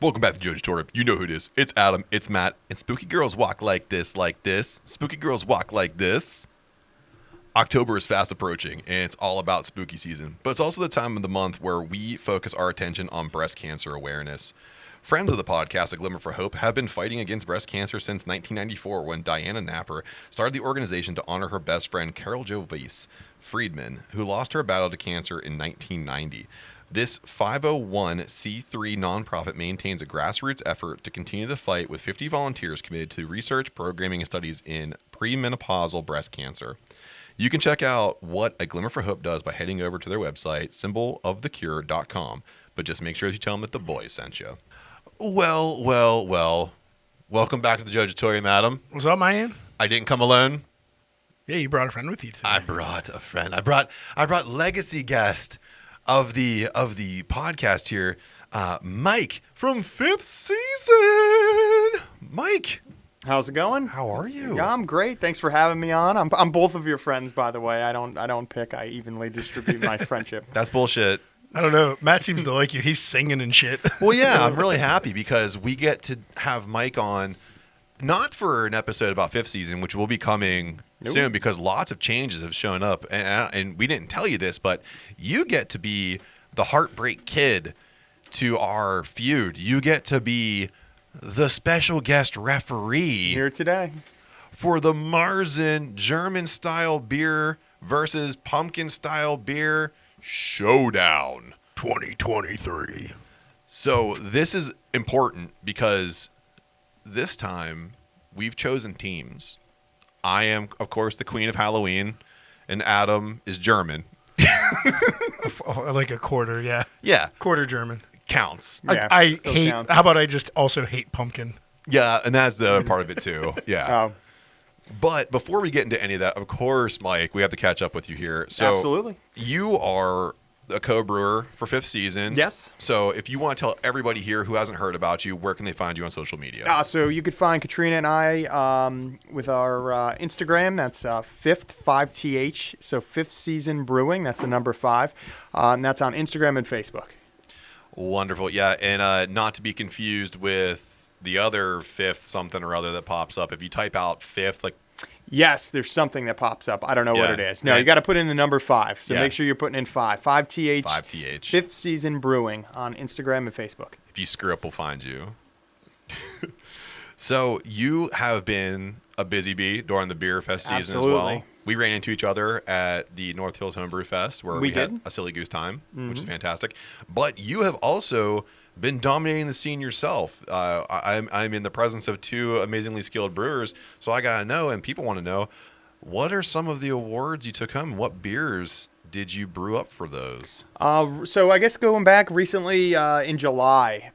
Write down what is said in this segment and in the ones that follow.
Welcome back to Jojitorium. You know who it is. It's Adam, it's Matt, and spooky girls walk like this, like this. Spooky girls walk like this. October is fast approaching, and it's all about spooky season. But it's also the time of the month where we focus our attention on breast cancer awareness. Friends of the podcast, A Glimmer for Hope, have been fighting against breast cancer since 1994 when Diana Napper started the organization to honor her best friend, Carol Jo Friedman, who lost her battle to cancer in 1990. This 501c3 nonprofit maintains a grassroots effort to continue the fight with 50 volunteers committed to research, programming, and studies in premenopausal breast cancer. You can check out what A Glimmer for Hope does by heading over to their website, symbolofthecure.com. But just make sure you tell them that the boys sent you. Well. Welcome back to the Jojitorium, Adam. What's up, man? I didn't come alone. Yeah, you brought a friend with you today. I brought a friend. I brought legacy guest of the podcast here, Mike from 5th season. Mike, how's it going? how are you? Yeah, I'm great. Thanks for having me on. I'm both of your friends, by the way. I don't pick. I evenly distribute my friendship. That's bullshit. I don't know. Matt seems to like you. He's singing and shit. Well, yeah, I'm really happy because we get to have Mike on, not for an episode about 5th season, which will be coming soon because lots of changes have shown up. And we didn't tell you this, but you get to be the heartbreak kid to our feud. You get to be the special guest referee Here today. for the Marzen German-style beer versus pumpkin-style beer showdown 2023. So this is important because this time we've chosen teams. I am, of course, the queen of Halloween, and Adam is German. Like a quarter, yeah. Yeah, Quarter German. counts. Yeah, I still hate, counts. how about I just also hate pumpkin? Yeah, and that's the other part of it too. Yeah. Oh, But before we get into any of that, of course, Mike, we have to catch up with you here. So absolutely. you are a co-brewer for 5th season. Yes. So if you want to tell everybody here who hasn't heard about you, where can they find you on social media? So you could find Katrina and I with our Instagram. That's 5th 5th. So 5th Season Brewing. That's the number 5. And that's on Instagram and Facebook. Wonderful. Yeah, and not to be confused with the other 5th something or other that pops up. If you type out 5th, like, Yes, there's something that pops up. I don't know what Yeah. it is. No, Yeah. you got to put in the number 5. So Yeah. make sure you're putting in 5. 5th. 5th. 5th Season Brewing on Instagram and Facebook. If you screw up, we'll find you. So you have been a busy bee during the beer fest season as well. Absolutely. We ran into each other at the North Hills Homebrew Fest where We we had did. a silly goose time, which is fantastic. But you have also been dominating the scene yourself. I'm in the presence of 2 amazingly skilled brewers, so I gotta know, and people want to know, what are some of the awards you took home? What beers did you brew up for those? So I guess going back recently in July,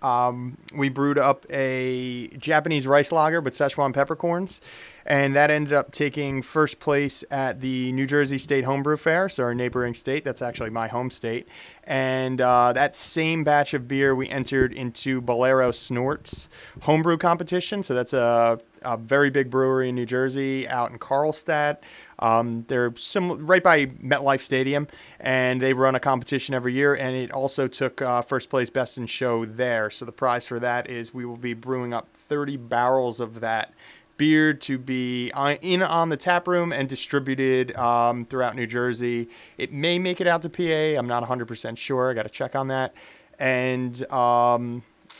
we brewed up a Japanese rice lager with Szechuan peppercorns, and that ended up taking first place at the New Jersey State Homebrew Fair, so our neighboring state. That's actually my home state. And that same batch of beer, we entered into Bolero Snort's homebrew competition. So that's a very big brewery in New Jersey out in Carlstadt. They're right by MetLife Stadium, and they run a competition every year, and it also took first place Best in Show there. So the prize for that is we will be brewing up 30 barrels of that beer to be on the tap room and distributed throughout New Jersey. It may make it out to PA. I'm not 100% sure. I got to check on that. And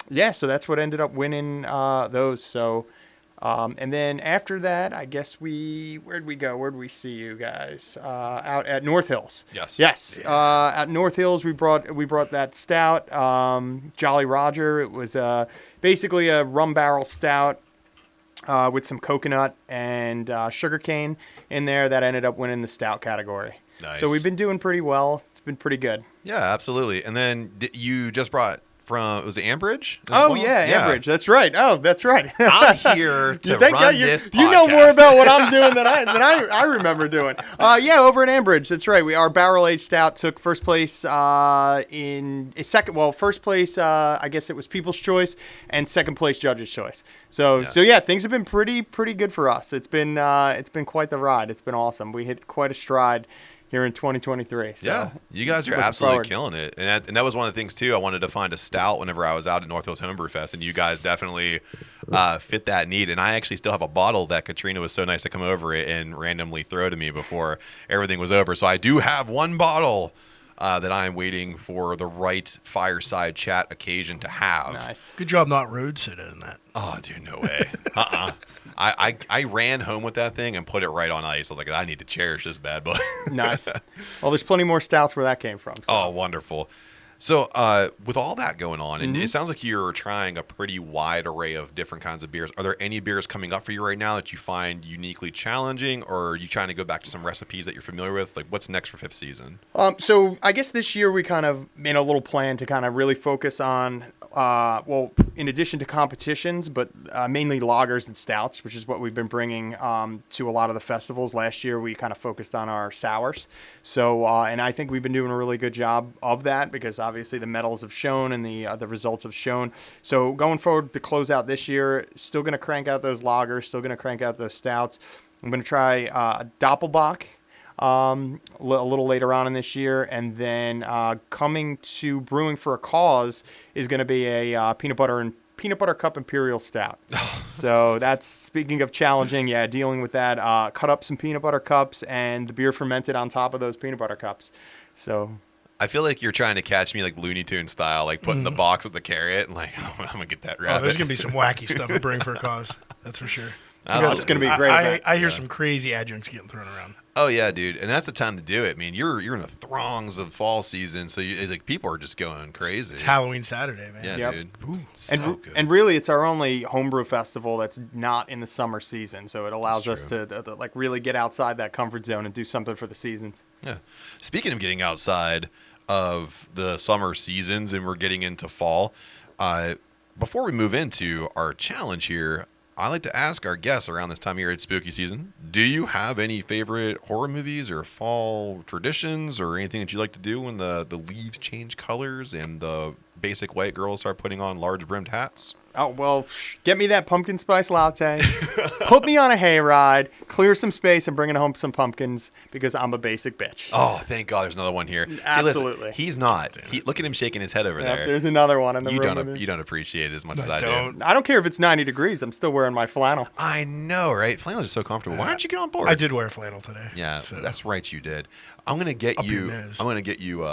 yeah, so that's what ended up winning those. So and then after that, I guess where'd we go? Where'd we see you guys? Out at North Hills. Yes. Yes. At North Hills, we brought that stout, Jolly Roger. It was basically a rum barrel stout with some coconut and sugarcane in there. That ended up winning the stout category. Nice. So we've been doing pretty well. It's been pretty good. Yeah, absolutely. And then you just brought from, was it Ambridge? as Oh, well? yeah, Ambridge. That's right. Oh, that's right. I'm here to Thank run God this podcast. You know more about what I'm doing than I remember doing. Yeah, over at Ambridge. That's right. Our barrel aged stout took first place in a second. Well, first place, I guess it was People's Choice, and second place Judge's Choice. So yeah, things have been pretty good for us. It's been quite the ride. It's been awesome. We hit quite a stride here in 2023. So Yeah, you guys are looking absolutely forward. killing it, and that was one of the things too. I wanted to find a stout whenever I was out at Northwest Homebrew Fest, and you guys definitely fit that need. And I actually still have a bottle that Katrina was so nice to come over and randomly throw to me before everything was over. So I do have one bottle that I'm waiting for the right fireside chat occasion to have. Nice. Good job not road sitting in that. Oh, dude, no way. I ran home with that thing and put it right on ice. I was like, I need to cherish this bad boy. Nice. Well, there's plenty more stouts where that came from. So. Oh, wonderful. So with all that going on, and it sounds like you're trying a pretty wide array of different kinds of beers. Are there any beers coming up for you right now that you find uniquely challenging, or are you trying to go back to some recipes that you're familiar with? Like, what's next for fifth season? So I guess this year we kind of made a little plan to kind of really focus on, well, in addition to competitions, but mainly lagers and stouts, which is what we've been bringing to a lot of the festivals. Last year we kind of focused on our sours. So, and I think we've been doing a really good job of that because obviously the medals have shown and the results have shown. So going forward to close out this year, still going to crank out those lagers, still going to crank out those stouts. I'm going to try a Doppelbock a little later on in this year, and then coming to Brewing for a Cause is going to be a peanut butter cup imperial stout. So that's, speaking of challenging, dealing with that. Cut up some peanut butter cups and the beer fermented on top of those peanut butter cups. So I feel like you're trying to catch me like Looney Tunes style, like putting the box with the carrot and like, I'm going to get that Oh, rabbit. there's gonna be some wacky stuff at Brewing for a Cause. That's for sure. it's going to be a great event. I hear some crazy adjuncts getting thrown around. Oh yeah, dude, and that's the time to do it. I mean, you're in the throngs of fall season, so like people are just going crazy. It's Halloween Saturday, man. Yeah, Yep. dude. Ooh. So good. And really, it's our only homebrew festival that's not in the summer season, so it allows us That's to like really get outside that comfort zone and do something for the seasons. Yeah. Speaking of getting outside of the summer seasons and we're getting into fall, before we move into our challenge here, I like to ask our guests around this time of year, it's spooky season. Do you have any favorite horror movies or fall traditions or anything that you like to do when the leaves change colors and the basic white girls start putting on large brimmed hats? Oh, well, get me that pumpkin spice latte, put me on a hayride, clear some space, and bringing home some pumpkins because I'm a basic bitch. Oh, thank God there's another one here. See, Absolutely. listen, he's not. Look at him shaking his head over Yep, there. there's another one in the You room. with me. you don't appreciate it as much as I don't. do. I don't care if it's 90 degrees. I'm still wearing my flannel. I know, right? Flannel is so comfortable. Why don't you get on board? I did wear flannel today. Yeah, so. that's right. You did. I'm gonna get Up your you. nose. I'm gonna get you.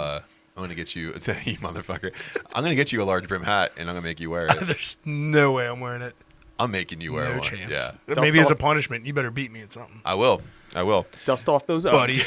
I'm gonna get you. You motherfucker. I'm gonna get you a large brim hat, and I'm gonna make you wear it. There's no way I'm wearing it. I'm making you wear No one. chance. Yeah, Maybe as a off. punishment, you better beat me at something. I will. I will. Dust off those Buddy.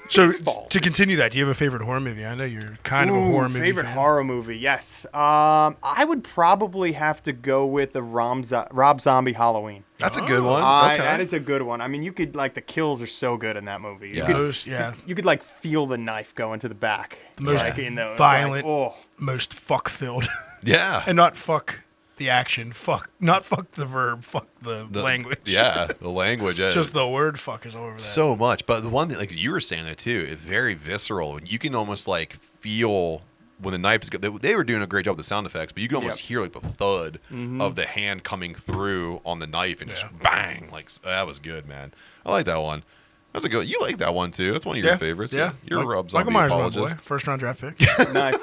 So balls. to continue that, do you have a favorite horror movie? I know you're kind of a horror movie favorite fan. horror movie, yes. I would probably have to go with the Rob Zombie Halloween. That's a good one. That is a good one. I mean, you could like the kills are so good in that movie. Yeah. You could like feel the knife go into the back. The most like, in those, violent, like, oh. most fuck-filled. Yeah. And not fuck the action. Not fuck the verb. Fuck the language. Yeah, the language. Just the word fuck is all over that. so much. But the one thing, like you were saying that too, is very visceral. You can almost like feel when the knife is good. They were doing a great job with the sound effects, but you can almost hear like the thud of the hand coming through on the knife and just bang. Like that was good, man. I like that one. That's a good. You like that one too. That's one of your favorites. Yeah. You're a Rob Zombie Michael Myers, my boy. apologist. First round draft pick. Nice.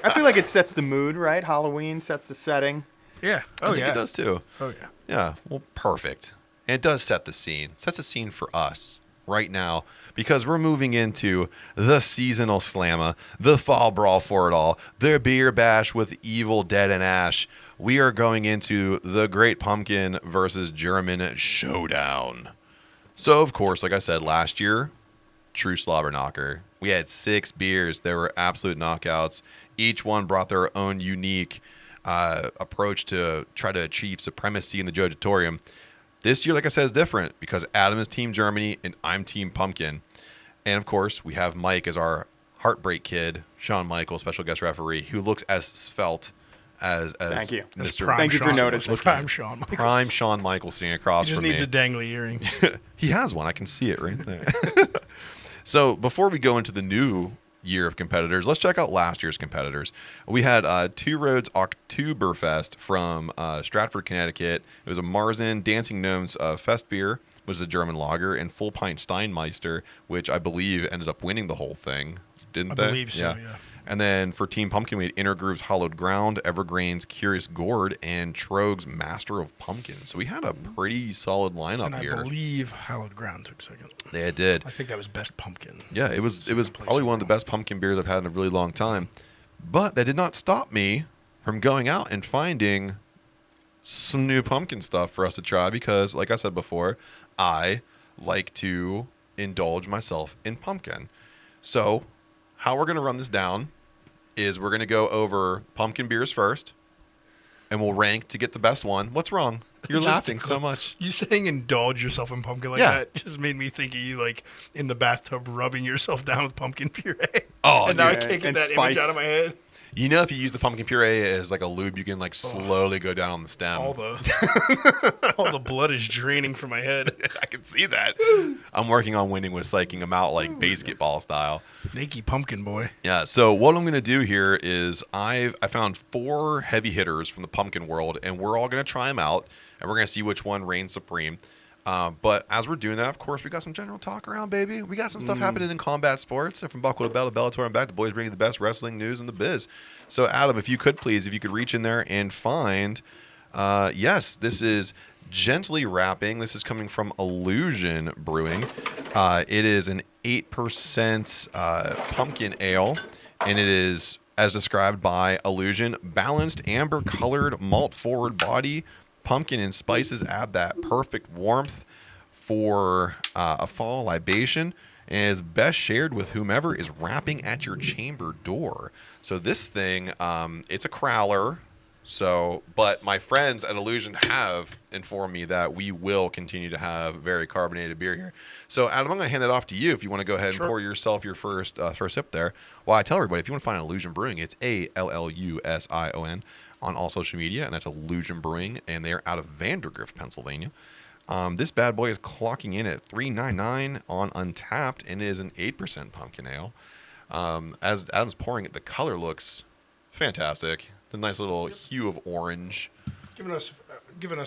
I feel like it sets the mood, right? Halloween sets the setting. Yeah. I Oh think yeah. it does too. Oh yeah. Yeah, well, perfect. And it does set the scene. Sets the scene for us right now because we're moving into the seasonal slamma, the fall brawl for it all, the beer bash with Evil Dead and Ash. We are going into the Great Pumpkin versus German showdown. So, of course, like I said, last year, true slobber knocker. We had 6 beers. There were absolute knockouts. Each one brought their own unique approach to try to achieve supremacy in the Jojitorium. This year, like I said, is different because Adam is Team Germany and I'm Team Pumpkin. And of course, we have Mike as our heartbreak kid, Shawn Michael, special guest referee, who looks as svelte as Thank you. That's Mr. prime Thank you for Shawn. noticing. Prime Shawn Michaels. Prime Shawn Michael sitting across He just from needs me. a dangly earring. He has one. I can see it right there. So before we go into the new year of competitors, let's check out last year's competitors. We had Two Roads Oktoberfest from Stratford, Connecticut. It was a Marzen Dancing Gnomes fest beer was a German lager, and Full Pint Steinmeister, which I believe ended up winning the whole thing, didn't they? I believe so, yeah. And then for Team Pumpkin, we had Inner Groove's Hollowed Ground, Evergreen's Curious Gourd, and Trogue's Master of Pumpkin. So we had a pretty solid lineup And I here. believe Hallowed Ground took second. Yeah, it did. I think that was best pumpkin. Yeah, it was probably one of the overall. best pumpkin beers I've had in a really long time. But that did not stop me from going out and finding some new pumpkin stuff for us to try because, like I said before, I like to indulge myself in pumpkin. So how we're going to run this down is we're going to go over pumpkin beers first, and we'll rank to get the best one. What's wrong? You're Just laughing so much. You saying indulge yourself in pumpkin like Yeah. that just made me think of you like in the bathtub rubbing yourself down with pumpkin puree. Oh, and now I dude. can't get And that spice. image out of my head. You know, if you use the pumpkin puree as like a lube, you can like slowly go down on the stem. All the blood is draining from my head. I can see that. I'm working on winning with psyching them out like basketball style. Nakey pumpkin boy. Yeah, so what I'm going to do here is I found 4 heavy hitters from the pumpkin world, and we're all going to try them out, and we're going to see which one reigns supreme. But as we're doing that, of course, we got some general talk around, baby. We got some stuff happening in combat sports. So from Buckle to Bell to Bellator and back, the boys bring you the best wrestling news in the biz. So, Adam, if you could reach in there and find, yes, this is Gently Wrapping. This is coming from Allusion Brewing. It is an 8% pumpkin ale, and it is, as described by Allusion, balanced amber-colored malt-forward body. Pumpkin and spices add that perfect warmth for a fall libation, and is best shared with whomever is rapping at your chamber door. So this thing, it's a crowler. So, but my friends at Allusion have informed me that we will continue to have very carbonated beer here. So, Adam, I'm going to hand it off to you if you want to go ahead and Sure. pour yourself your first sip there. Well, I tell everybody, if you want to find Allusion Brewing, it's Allusion on all social media, and that's Allusion Brewing, and they're out of Vandergrift, Pennsylvania. This bad boy is clocking in at $3.99 on Untapped, and it is an 8% pumpkin ale. As Adam's pouring it, the color looks fantastic. The nice little hue of orange. Giving us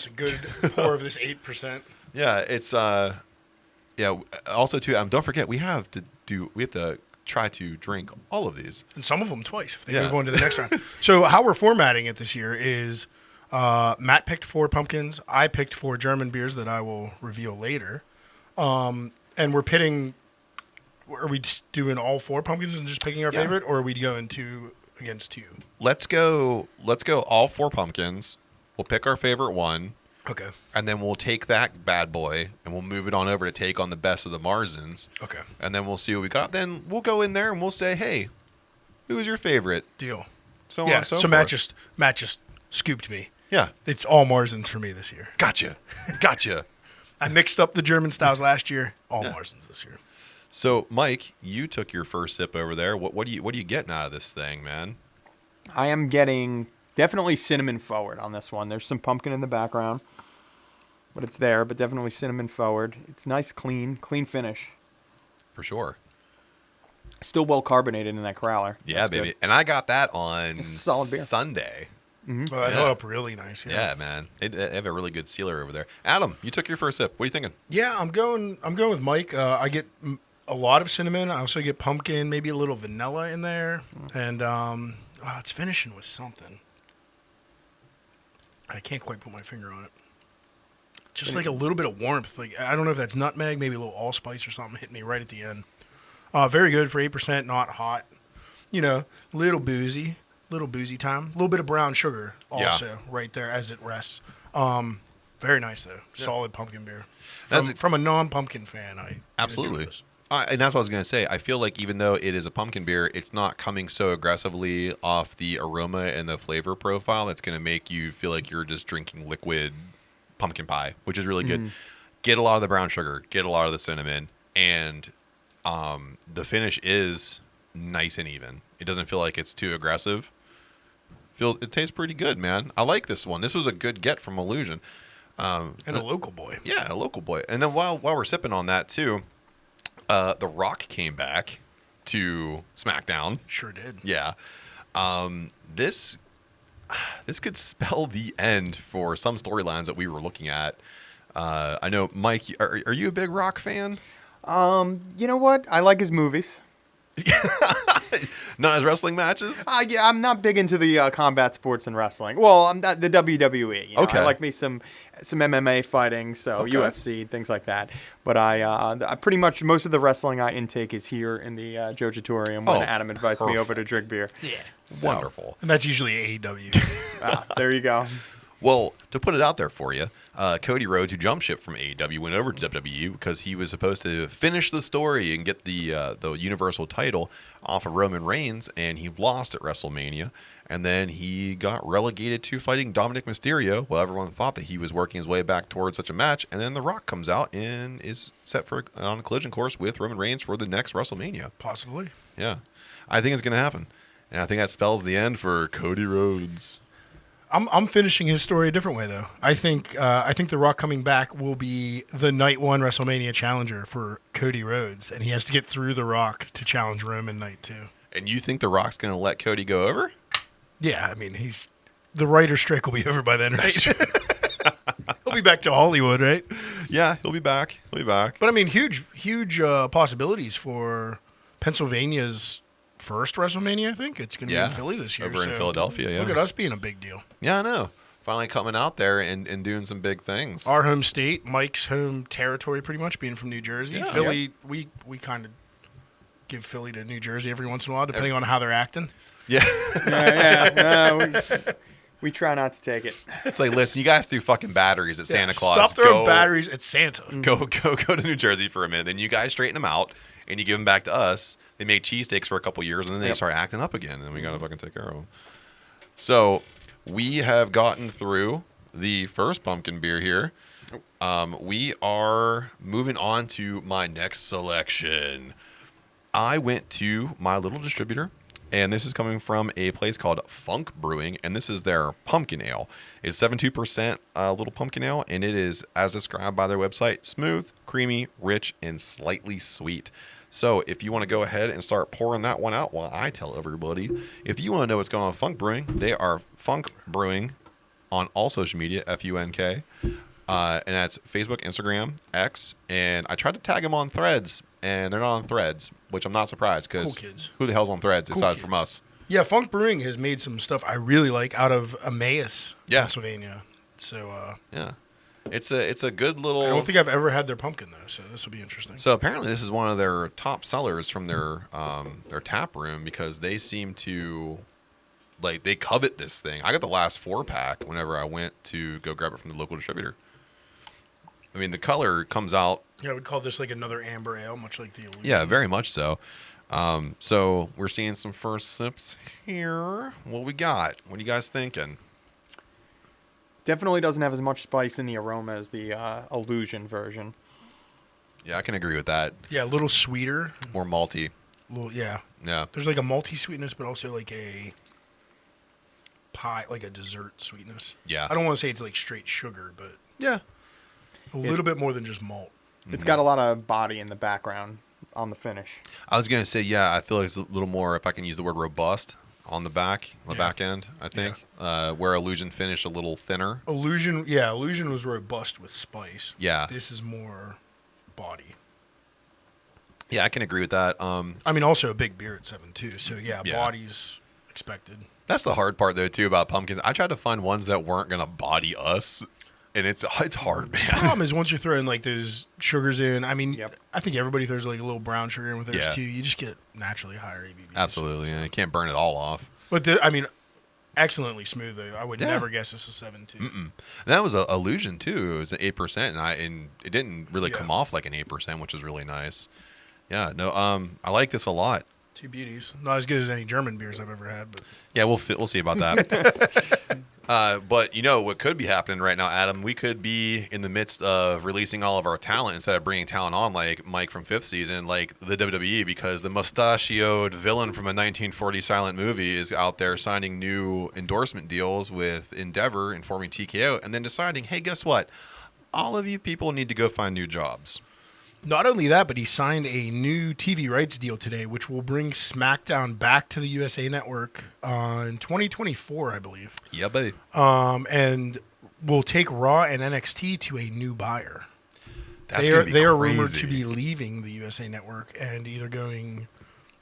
a good pour of this 8%. Yeah, it's yeah. Also, too, don't forget we have to try to drink all of these. And some of them twice if they Yeah. move on to the next round. So how we're formatting it this year is Matt picked 4 pumpkins. I picked 4 German beers that I will reveal later. And we're pitting. Are we just doing all 4 pumpkins and just picking our Yeah. favorite, or are we going 2 against 2? Let's go all 4 pumpkins. We'll pick our favorite one, Okay. and then we'll take that bad boy and we'll move it on over to take on the best of the Marzens. Okay. And then we'll see what we got. Then we'll go in there and we'll say, hey, who is your favorite? Deal. So Yeah. on, so So forth. Matt just scooped me. Yeah. It's all Marzens for me this year. Gotcha. I mixed up the German styles last year. All Marzens this year. So, Mike, you took your first sip over there. What are you getting out of this thing, man? I am getting definitely cinnamon forward on this one. There's some pumpkin in the background, but it's there, but definitely cinnamon forward. It's nice, clean finish. For sure. Still well carbonated in that crowler. Yeah, That's baby. good. And I got that on It's a solid beer. Sunday. Well, that held up really nice. Yeah, man. They have a really good sealer over there. Adam, you took your first sip. What are you thinking? Yeah, I'm going with Mike. I get a lot of cinnamon. I also get pumpkin, maybe a little vanilla in there, and it's finishing with something. I can't quite put my finger on it. Just like a little bit of warmth. Like I don't know if that's nutmeg, maybe a little allspice or something hit me right at the end. Very good for 8%, not hot. You know, little boozy time. A little bit of brown sugar also right there as it rests. Very nice though. Solid pumpkin beer. From a non-pumpkin fan, I Absolutely. enjoy this. And that's what I was going to say. I feel like even though it is a pumpkin beer, it's not coming so aggressively off the aroma and the flavor profile that's going to make you feel like you're just drinking liquid pumpkin pie, which is really good. Get a lot of the brown sugar, get a lot of the cinnamon, and the finish is nice and even. It doesn't feel like it's too aggressive. It tastes pretty good, man. I like this one. This was a good get from Allusion. And a local boy. Yeah, a local boy. And then while we're sipping on that too, The Rock came back to SmackDown. Sure did. Yeah. This could spell the end for some storylines that we were looking at I know, Mike, are you a big Rock fan? You know what? I like his movies. Not his wrestling matches? Yeah, I'm not big into the combat sports and wrestling. Well, I'm not the WWE. You know? Okay. I like me some MMA fighting, so Okay. UFC, things like that. But I pretty much most of the wrestling I intake is here in the Jojitorium when Oh, Adam invites me over to drink beer. Yeah. So, Wonderful. And that's usually AEW. there you go. Well, to put it out there for you, Cody Rhodes, who jumped ship from AEW, went over to WWE because he was supposed to finish the story and get the Universal title off of Roman Reigns, and he lost at WrestleMania. And then he got relegated to fighting Dominic Mysterio. Well, everyone thought that he was working his way back towards such a match, and then The Rock comes out and is set on a collision course with Roman Reigns for the next WrestleMania. Possibly. Yeah, I think it's going to happen, and I think that spells the end for Cody Rhodes. I'm finishing his story a different way though. I think The Rock coming back will be the night one WrestleMania challenger for Cody Rhodes, and he has to get through The Rock to challenge Roman night two. And you think The Rock's going to let Cody go over? Yeah, I mean the writer's strike will be over by then, right? He'll be back to Hollywood, right? Yeah, he'll be back. He'll be back. But I mean, huge possibilities for Pennsylvania's first WrestleMania. I think it's going to be in Philly this year. Over in Philadelphia, yeah. Look at us being a big deal. Yeah, I know. Finally coming out there and doing some big things. Our home state, Mike's home territory, pretty much being from New Jersey. Yeah. Philly, we kind of give Philly to New Jersey every once in a while, depending on how they're acting. Yeah. We try not to take it. It's like, listen, you guys threw fucking batteries at Santa Claus. Stop throwing batteries at Santa. Go to New Jersey for a minute. Then you guys straighten them out, and you give them back to us. They make cheesesteaks for a couple years, and then they start acting up again, and we got to fucking take care of them. So we have gotten through the first pumpkin beer here. We are moving on to my next selection. I went to my little distributor, and this is coming from a place called Funk Brewing, and this is their pumpkin ale. It's 72% little pumpkin ale, and it is, as described by their website, smooth, creamy, rich, and slightly sweet. So if you want to go ahead and start pouring that one out while I tell everybody, if you want to know what's going on with Funk Brewing, they are Funk Brewing on all social media, F-U-N-K. And that's Facebook, Instagram, X. And I tried to tag them on Threads, and they're not on Threads, which I'm not surprised because Cool kids. who the hell's on Threads aside kids. from us? Yeah, Funk Brewing has made some stuff I really like out of Emmaus, Yeah. Pennsylvania. So Yeah. It's a good little... I don't think I've ever had their pumpkin, though, so this will be interesting. So apparently this is one of their top sellers from their tap room because they seem to... Like, they covet this thing. I got the last 4-pack whenever I went to go grab it from the local distributor. I mean, the color comes out. Yeah, we call this like another amber ale, much like the Illusion. Yeah, very much so. So we're seeing some first sips here. What we got? What are you guys thinking? Definitely doesn't have as much spice in the aroma as the Allusion version. Yeah, I can agree with that. Yeah, a little sweeter. More malty. Yeah. Yeah. There's like a malty sweetness, but also like a pie, like a dessert sweetness. Yeah. I don't want to say it's like straight sugar, but Yeah. a little bit more than just malt. It's got a lot of body in the background on the finish. I was gonna say, yeah, I feel like it's a little more, if I can use the word robust, on the back end. I think where Illusion finished a little thinner. Illusion was robust with spice. Yeah. This is more body. Yeah, I can agree with that. I mean, also a big beer at 7.2, so yeah, Yeah. body's expected. That's the hard part though too about pumpkins. I tried to find ones that weren't gonna body us, and it's hard, The man. problem is once you're throwing like those sugars in, I mean, Yep. I think everybody throws like a little brown sugar in with those Yeah. too. You just get naturally higher ABV. Absolutely, yeah, you can't burn it all off. But I mean, excellently smooth though. I would Yeah. never guess this is 7.2. And that was a Illusion too. It was an 8%, and it didn't really come off like an 8%, which was really nice. Yeah, no, I like this a lot. Two beauties. Not as good as any German beers I've ever had, but Yeah, we'll see about that. But you know what could be happening right now, Adam? We could be in the midst of releasing all of our talent instead of bringing talent on like Mike from 5th season, like the WWE, because the mustachioed villain from a 1940 silent movie is out there signing new endorsement deals with Endeavor and forming TKO, and then deciding, hey, guess what? All of you people need to go find new jobs. not only that, but he signed a new TV rights deal today, which will bring SmackDown back to the USA Network in 2024, I believe. Yeah, buddy. And will take Raw and NXT to a new buyer. That's They are rumored crazy. to be leaving the USA Network and either going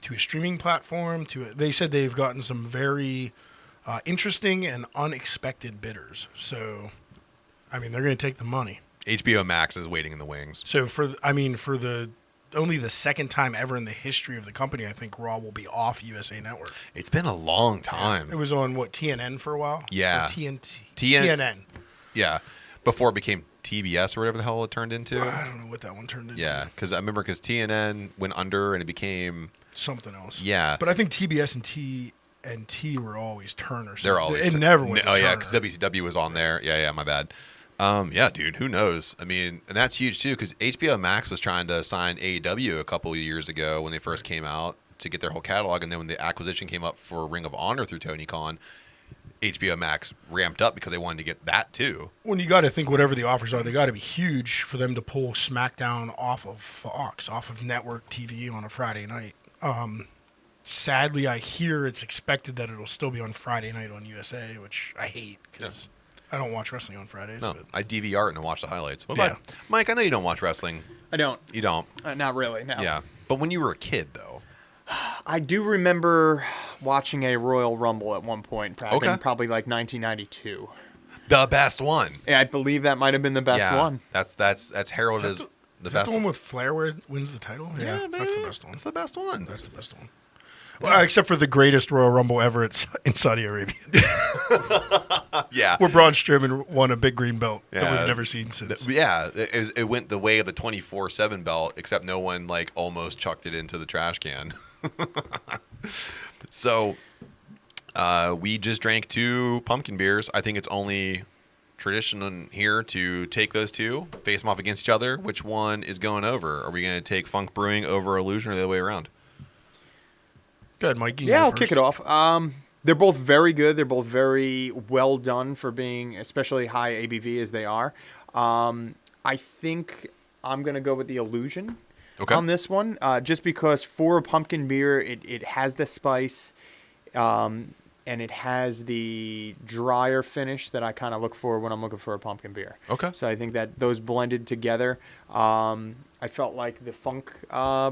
to a streaming platform. They said they've gotten some very interesting and unexpected bidders. So, I mean, they're going to take the money. HBO Max is waiting in the wings. So only the second time ever in the history of the company, I think Raw will be off USA Network. It's been a long time. It was on TNN for a while. Yeah. Or TNT. TN TNN. Yeah, before it became TBS or whatever the hell it turned into. I don't know what that one turned into. Yeah, because TNN went under and it became Something else. Yeah. But I think TBS and TNT were always Turner. So they're always it never went to Oh Turner. yeah, because WCW was on there. Yeah, my bad. Yeah, dude, who knows? I mean, and that's huge too, because HBO Max was trying to sign AEW a couple of years ago when they first came out to get their whole catalog, and then when the acquisition came up for Ring of Honor through Tony Khan, HBO Max ramped up because they wanted to get that too. When you got to think whatever the offers are, they got to be huge for them to pull SmackDown off of Fox, off of network TV on a Friday night. Sadly, I hear it's expected that it'll still be on Friday night on USA, which I hate because I don't watch wrestling on Fridays. No, But I DVR it and watch the highlights. What Yeah. about Mike? I know you don't watch wrestling. I don't. You don't. Not really. No. Yeah, but when you were a kid, though. I do remember watching a Royal Rumble at one point, Okay. probably like 1992. The best one. Yeah, I believe that might have been the best one. That's heralded as the is that best the one with Flair where it wins the title? Yeah, that's the best one. That's the best one. That's the best one. Well, except for the greatest Royal Rumble ever in Saudi Arabia, Yeah. where Braun Strowman won a big green belt that Yeah. we've never seen since. It went the way of the 24/7 belt, except no one like almost chucked it into the trash can. So, we just drank 2 pumpkin beers. I think it's only tradition here to take those 2, face them off against each other. Which one is going over? Are we going to take Funk Brewing over Allusion or the other way around? Go ahead, Mike. Yeah, I'll kick it off. They're both very good. They're both very well done for being especially high ABV as they are. I think I'm going to go with the Allusion on this one, just because for a pumpkin beer, it has the spice, and it has the drier finish that I kind of look for when I'm looking for a pumpkin beer. Okay. So I think that those blended together, I felt like the Funk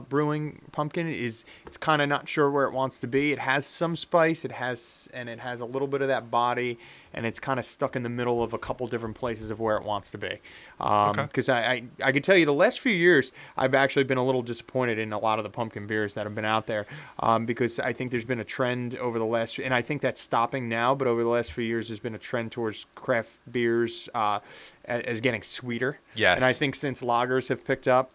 Brewing pumpkin it's kind of not sure where it wants to be. It has some spice, it has a little bit of that body, and it's kind of stuck in the middle of a couple different places of where it wants to be. Because I could tell you the last few years, I've actually been a little disappointed in a lot of the pumpkin beers that have been out there, because I think there's been a trend over the last, and I think that's stopping now, but over the last few years, there's been a trend towards craft beers as getting sweeter. Yes. And I think since lagers have picked up,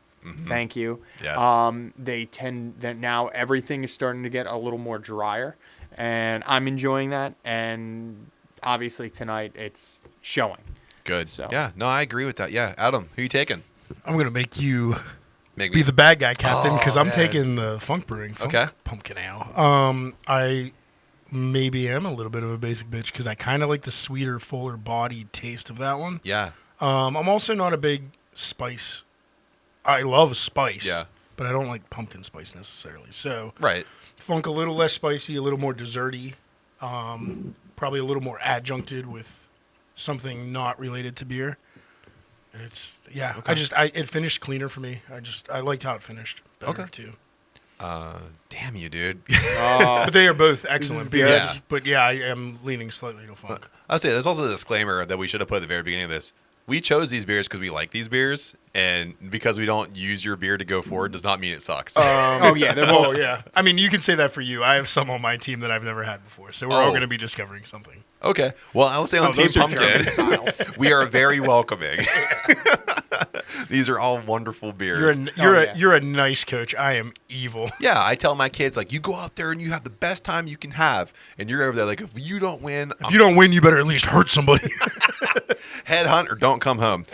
thank you. Yes. They tend that now everything is starting to get a little more drier, and I'm enjoying that. And obviously tonight it's showing. Good. So. Yeah. No, I agree with that. Yeah. Adam, who you taking? I'm going to make you Make be the bad guy, Captain, because I'm man. taking the Funk Brewing pumpkin ale. I maybe am a little bit of a basic bitch because I kind of like the sweeter, fuller bodied taste of that one. Yeah. I'm also not a big spice. I love spice. Yeah. But I don't like pumpkin spice necessarily. So Right. Funk a little less spicy, a little more desserty, probably a little more adjuncted with something not related to beer. And it's it finished cleaner for me. I liked how it finished better too. Damn you, dude. But they are both excellent good. beers. Yeah. But yeah, I am leaning slightly to Funk. I'll say there's also a disclaimer that we should have put at the very beginning of this. We chose these beers because we like these beers, and because we don't use your beer to go forward does not mean it sucks. Oh yeah, they're both. Oh yeah. I mean, you can say that for you. I have some on my team that I've never had before, so we're all going to be discovering something. Okay. Well, I will say on Team those are German Pumpkin, styles. we are very welcoming. These are all wonderful beers. You're a nice coach. I am evil. Yeah, I tell my kids, like, you go out there and you have the best time you can have. And you're over there, like, if you don't win, If you don't win, you better at least hurt somebody. headhunt or don't come home.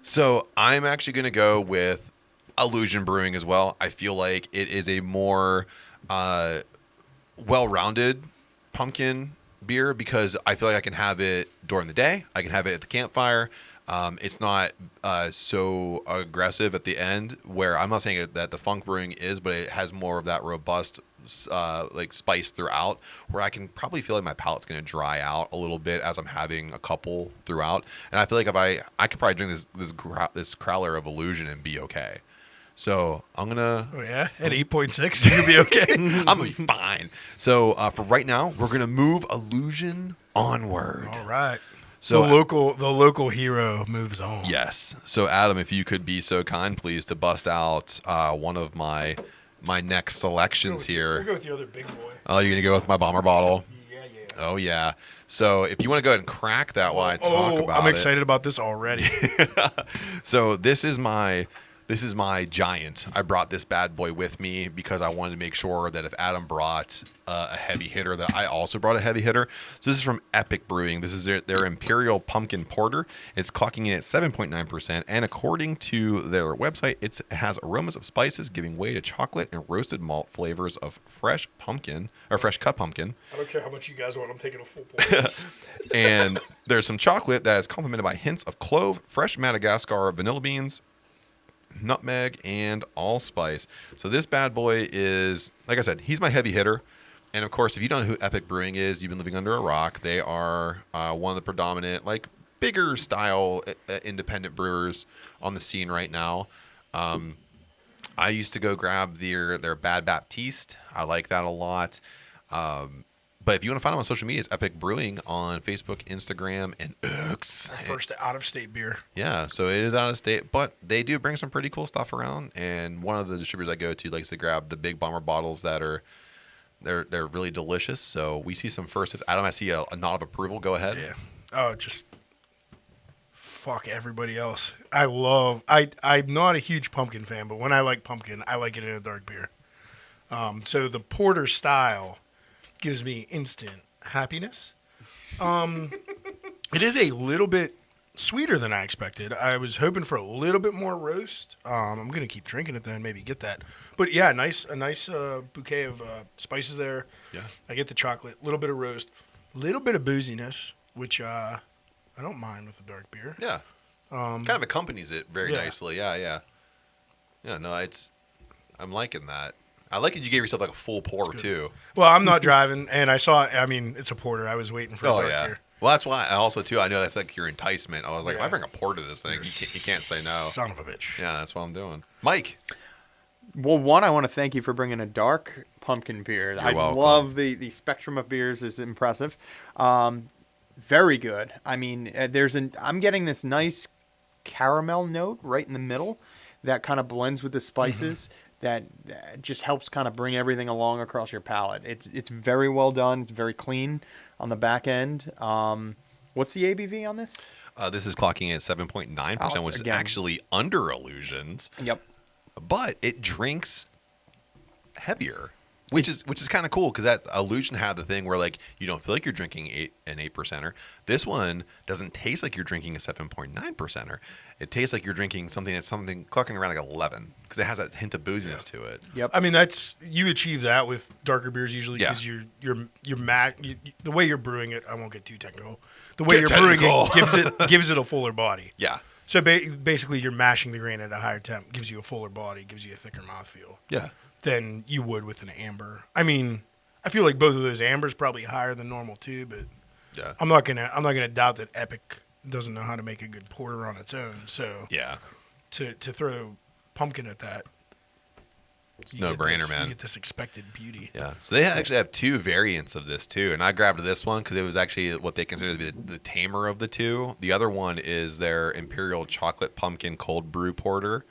So I'm actually going to go with Allusion Brewing as well. I feel like it is a more well-rounded pumpkin beer because I feel like I can have it during the day. I can have it at the campfire. It's not so aggressive at the end where I'm not saying that the Funk Brewing is, but it has more of that robust like spice throughout, where I can probably feel like my palate's going to dry out a little bit as I'm having a couple throughout. And I feel like if I could probably drink this crowler of Allusion and be okay. So I'm gonna. Oh yeah, at 8.6, you're gonna be okay. I'm gonna be fine. So for right now, we're gonna move Allusion onward. All right. So the local hero moves on. yes. So Adam, if you could be so kind, please, to bust out one of my next selections here. We'll go with the other big boy. Oh, you're gonna go with my bomber bottle. Yeah. Oh yeah. So if you want to go ahead and crack that while I talk about it. I'm excited about this already. So this is my giant. I brought this bad boy with me because I wanted to make sure that if Adam brought a heavy hitter, that I also brought a heavy hitter. So this is from Epic Brewing. This is their Imperial Pumpkin Porter. It's clocking in at 7.9%, and according to their website, it has aromas of spices giving way to chocolate and roasted malt flavors of fresh pumpkin or fresh cut pumpkin. I don't care how much you guys want. I'm taking a full point. And there's some chocolate that is complemented by hints of clove, fresh Madagascar vanilla beans, nutmeg, and allspice. So this bad boy is, like I said, he's my heavy hitter. And of course, if you don't know who Epic Brewing is, you've been living under a rock. They are one of the predominant, like, bigger style independent brewers on the scene right now. I used to go grab their Bad Baptiste. I like that a lot. But if you want to find them on social media, it's Epic Brewing on Facebook, Instagram, and X. First out-of-state beer. Yeah, so it is out of state, but they do bring some pretty cool stuff around. And one of the distributors I go to likes to grab the big bomber bottles that are they're really delicious. So we see some first sips. Adam, I see a nod of approval. Go ahead. Yeah. Oh, just fuck everybody else. I'm not a huge pumpkin fan, but when I like pumpkin, I like it in a dark beer. So the porter style gives me instant happiness. It is a little bit sweeter than I expected. I was hoping for a little bit more roast. I'm gonna keep drinking it then, maybe get that. But yeah, a nice bouquet of spices there. Yeah. I get the chocolate, a little bit of roast, a little bit of booziness, which I don't mind with the dark beer. Yeah. Kind of accompanies it very yeah. nicely. Yeah. Yeah. No, I'm liking that. I like it. You gave yourself like a full pour too. Well, I'm not driving, and it's a porter. I was waiting for a dark beer. Well, that's why. Also, too, I know that's like your enticement. I was like, if I Yeah. bring a pour to this thing, you can't say no. Son of a bitch. Yeah, that's what I'm doing. Mike. Well, one, I want to thank you for bringing a dark pumpkin beer. I welcome. love the spectrum of beers is impressive. Very good. I mean, I'm getting this nice caramel note right in the middle that kind of blends with the spices. That just helps kind of bring everything along across your palate. It's very well done. It's very clean on the back end. What's the ABV on this? This is clocking at 7.9%, which is actually under Allusions. Yep. But it drinks heavier, which is kind of cool because that Allusion had the thing where like you don't feel like you're drinking an 8%er. This one doesn't taste like you're drinking a 7.9%er. It tastes like you're drinking something clocking around like 11 because it has that hint of booziness to it. Yep. I mean, you achieve that with darker beers usually because the way you're brewing it. I won't get too technical. The way you're brewing it gives it a fuller body. Yeah. So basically, you're mashing the grain at a higher temp, gives you a fuller body, gives you a thicker mouthfeel. Yeah. Than you would with an amber. I mean, I feel like both of those ambers probably higher than normal too, but yeah. I'm not gonna doubt that Epic doesn't know how to make a good porter on its own. So yeah, to throw pumpkin at that, it's no brainer, man. You get this expected beauty. Yeah. So they actually have two variants of this too, and I grabbed this one because it was actually what they consider to be the tamer of the two. The other one is their Imperial Chocolate Pumpkin Cold Brew Porter.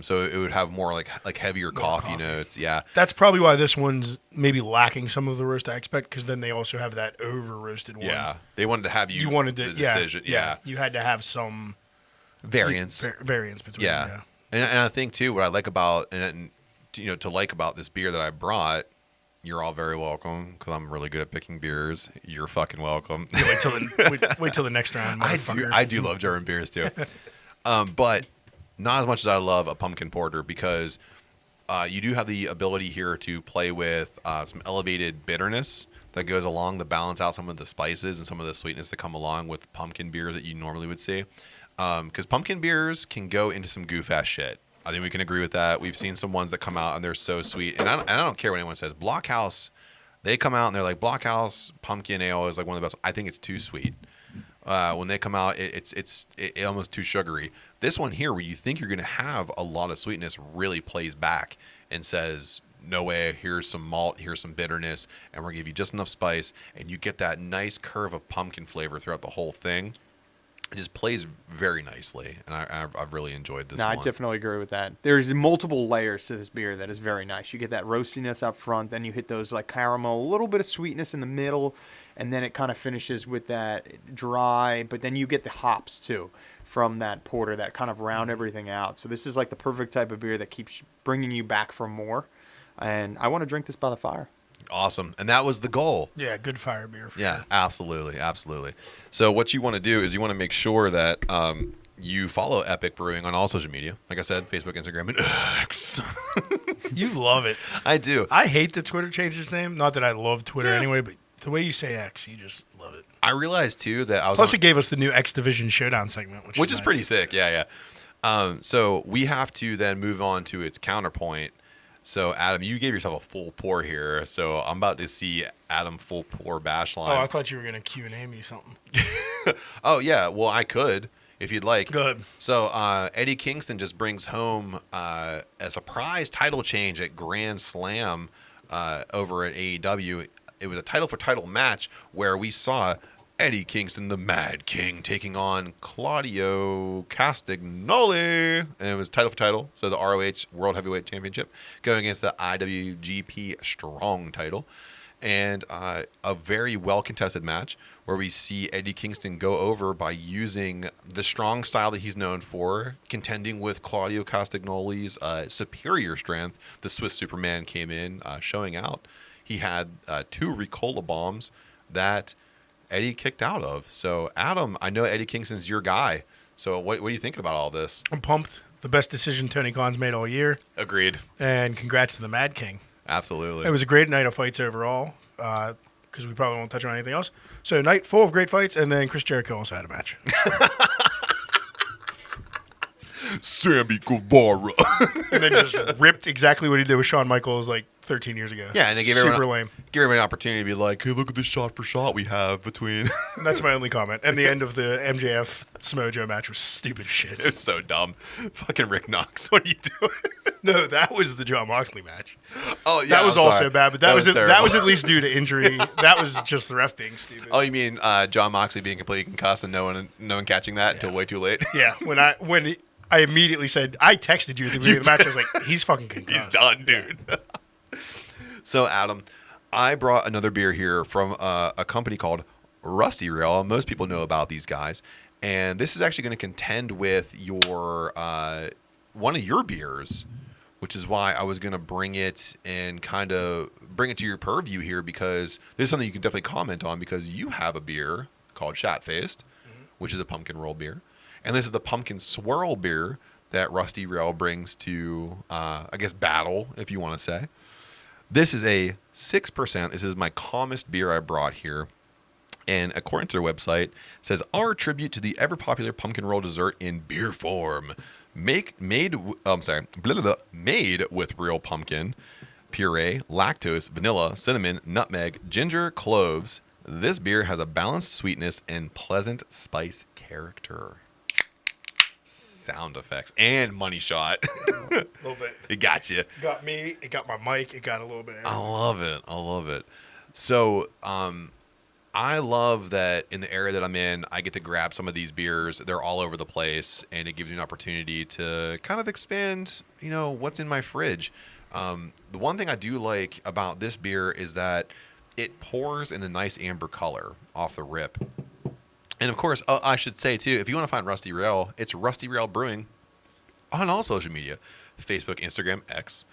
So it would have more like heavier coffee notes. Yeah. That's probably why this one's maybe lacking some of the roast I expect, because then they also have that over roasted one. Yeah. They wanted to have the decision. Yeah. You had to have some variance between. Yeah. Yeah. And I think too, what I like about to like about this beer that I brought. You're all very welcome because I'm really good at picking beers. You're fucking welcome. Yeah, wait till the next round. I do love German beers too, but not as much as I love a pumpkin porter because you do have the ability here to play with some elevated bitterness that goes along to balance out some of the spices and some of the sweetness that come along with pumpkin beer that you normally would see. Because pumpkin beers can go into some goof ass shit. I think we can agree with that. We've seen some ones that come out and they're so sweet, and I don't care what anyone says. Blockhouse, they come out and they're like, Blockhouse pumpkin ale is like one of the best. I think it's too sweet. When they come out, it's almost too sugary. This one here, where you think you're going to have a lot of sweetness, really plays back and says, no way, here's some malt, here's some bitterness, and we're going to give you just enough spice, and you get that nice curve of pumpkin flavor throughout the whole thing. It just plays very nicely, and I've really enjoyed this one. I definitely agree with that. There's multiple layers to this beer that is very nice. You get that roastiness up front, then you hit those like caramel, a little bit of sweetness in the middle, and then it kind of finishes with that dry, but then you get the hops too from that porter that kind of round everything out. So this is like the perfect type of beer that keeps bringing you back for more, and I want to drink this by the fire. Awesome. And that was the goal. Yeah, good fire beer. Yeah, sure. absolutely. So what you want to do is you want to make sure that you follow Epic Brewing on all social media. Like I said, Facebook, Instagram, and X. You love it. I do. I hate that Twitter changed its name. Not that I love Twitter anyway, but the way you say X, you just love it. I realized, too, that I was Plus, it gave us the new X Division Showdown segment, which is nice. pretty sick. Yeah. So we have to then move on to its counterpoint. So, Adam, you gave yourself a full pour here. So I'm about to see Adam full pour bash line. Oh, I thought you were going to Q&A me something. Oh, yeah. Well, I could, if you'd like. Go ahead. So Eddie Kingston just brings home a surprise title change at Grand Slam over at AEW. It was a title-for-title match where we saw Eddie Kingston, the Mad King, taking on Claudio Castagnoli. And it was title for title, so the ROH World Heavyweight Championship, going against the IWGP Strong title. And a very well-contested match where we see Eddie Kingston go over by using the strong style that he's known for, contending with Claudio Castagnoli's superior strength. The Swiss Superman came in, showing out. He had 2 Ricola bombs that Eddie kicked out of. So, Adam, I know Eddie Kingston's your guy. So, what are you thinking about all this? I'm pumped. The best decision Tony Khan's made all year. Agreed. And congrats to the Mad King. Absolutely. It was a great night of fights overall, because we probably won't touch on anything else. So, a night full of great fights, and then Chris Jericho also had a match. Sammy Guevara. And then just ripped exactly what he did with Shawn Michaels like 13 years ago. Yeah, and they gave Super everyone, lame. give everyone an opportunity to be like, hey, look at this shot for shot we have between. And that's my only comment. And the end of the MJF Samoa Joe match was stupid as shit. It was so dumb. Fucking Rick Knox, what are you doing? No, that was the John Moxley match. Oh, yeah. That was also bad, but that was terrible. at least due to injury. That was just the ref being stupid. Oh, you mean John Moxley being completely concussed and no one catching that until way too late? Yeah, when I immediately said, I texted you at the beginning of the match. I was like, he's fucking concussed. He's done, dude. So, Adam, I brought another beer here from a company called Rusty Rail. Most people know about these guys. And this is actually going to contend with your one of your beers, which is why I was going to bring it and kind of bring it to your purview here, because this is something you can definitely comment on, because you have a beer called Shatfaced, which is a pumpkin roll beer. And this is the pumpkin swirl beer that Rusty Rail brings to, I guess, battle, if you want to say. This is a 6%. This is my calmest beer I brought here. And according to their website, it says, our tribute to the ever-popular pumpkin roll dessert in beer form. Made with real pumpkin, puree, lactose, vanilla, cinnamon, nutmeg, ginger, cloves. This beer has a balanced sweetness and pleasant spice character. Sound effects and money shot. A little bit. It got you. Got me. It got my mic. It got a little bit. I love it. So, I love that in the area that I'm in, I get to grab some of these beers. They're all over the place, and it gives you an opportunity to kind of expand, what's in my fridge. The one thing I do like about this beer is that it pours in a nice amber color off the rip. And of course, I should say too, if you want to find Rusty Rail, it's Rusty Rail Brewing on all social media, Facebook, Instagram, X.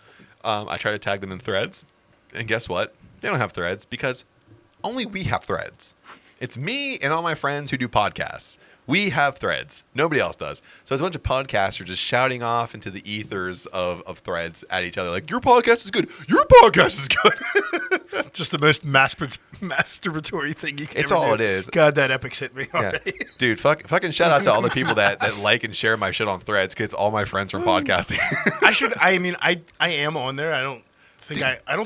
I try to tag them in threads, and guess what? They don't have threads because only we have threads. It's me and all my friends who do podcasts. We have threads. Nobody else does. So there's a bunch of podcasters just shouting off into the ethers of threads at each other, like, your podcast is good. Your podcast is good. Just the most masturbatory thing you can It's ever all do. it is. God, that epic's hit me Yeah. already. Dude, fucking shout out to all the people that like and share my shit on threads, because it's all my friends from podcasting. I am on there. I don't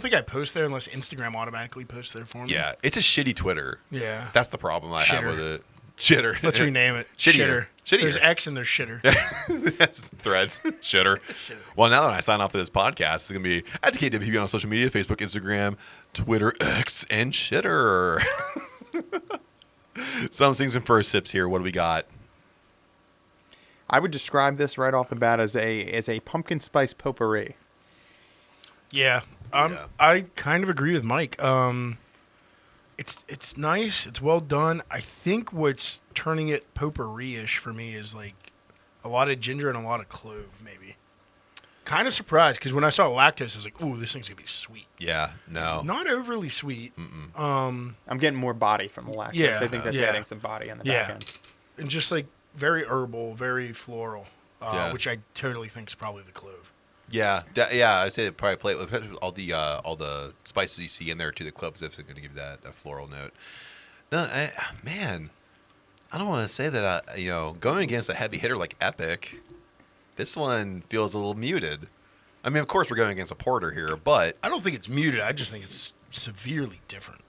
think I post there unless Instagram automatically posts there for me. Yeah, it's a shitty Twitter. Yeah. That's the problem I have Shitter. with it. Shitter. Let's rename it. Shittier. Shittier. There's X and there's shitter. That's threads. Shitter. Well, now that I sign off to this podcast, it's going to be at the DWTB on social media, Facebook, Instagram, Twitter, X, and shitter. Some things and first sips here. What do we got? I would describe this right off the bat as a pumpkin spice potpourri. Yeah. Yeah. I kind of agree with Mike. It's nice. It's well done. I think what's turning it potpourri-ish for me is like a lot of ginger and a lot of clove, maybe. Kind of surprised because when I saw lactose, I was like, "Ooh, this thing's gonna be sweet." Yeah, no. Not overly sweet. I'm getting more body from the lactose. Yeah, I think that's yeah. adding some body on the back Yeah. end. And just like very herbal, very floral, Yeah. which I totally think is probably the clove. Yeah, I'd say it probably play with all the spices you see in there too. The cloves if it's going to give you that floral note. No, man, I don't want to say that. Going against a heavy hitter like Epic, this one feels a little muted. I mean, of course, we're going against a porter here, but I don't think it's muted. I just think it's severely different.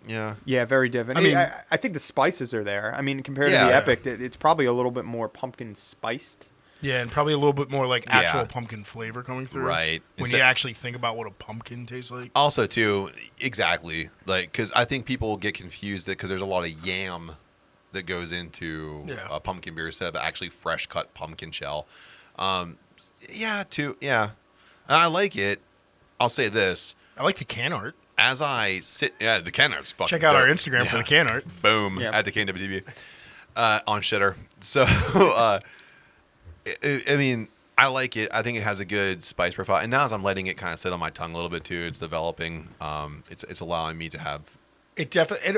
yeah, Yeah, very different. I mean- I think the spices are there. I mean, compared to Yeah. the Epic, it's probably a little bit more pumpkin spiced. Yeah, and probably a little bit more like actual Yeah. pumpkin flavor coming through. Right. When Instead- you actually think about what a pumpkin tastes like. Also, too, exactly. Like, because I think people get confused because there's a lot of yam that goes into Yeah. a pumpkin beer instead of actually fresh cut pumpkin shell. Yeah. And I like it. I'll say this. I like the can art. As I sit, the can art's fucking Check out our dope. Instagram for Yeah. the can art. Boom, Yep. at the KWTB on shitter. So, I mean, I like it. I think it has a good spice profile. And now as I'm letting it kind of sit on my tongue a little bit too, it's developing. It's allowing me to have. It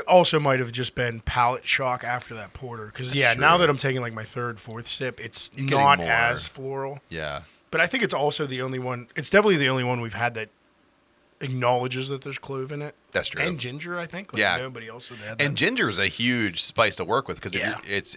also might have just been palate shock after that porter. Because, That's now true. that I'm taking like my third, fourth sip, it's You're getting not more. as floral. Yeah. But I think it's also the only one. It's definitely the only one we've had that acknowledges that there's clove in it. That's true. And ginger, I think. Like Yeah. Nobody else had that. And ginger is a huge spice to work with because Yeah. it's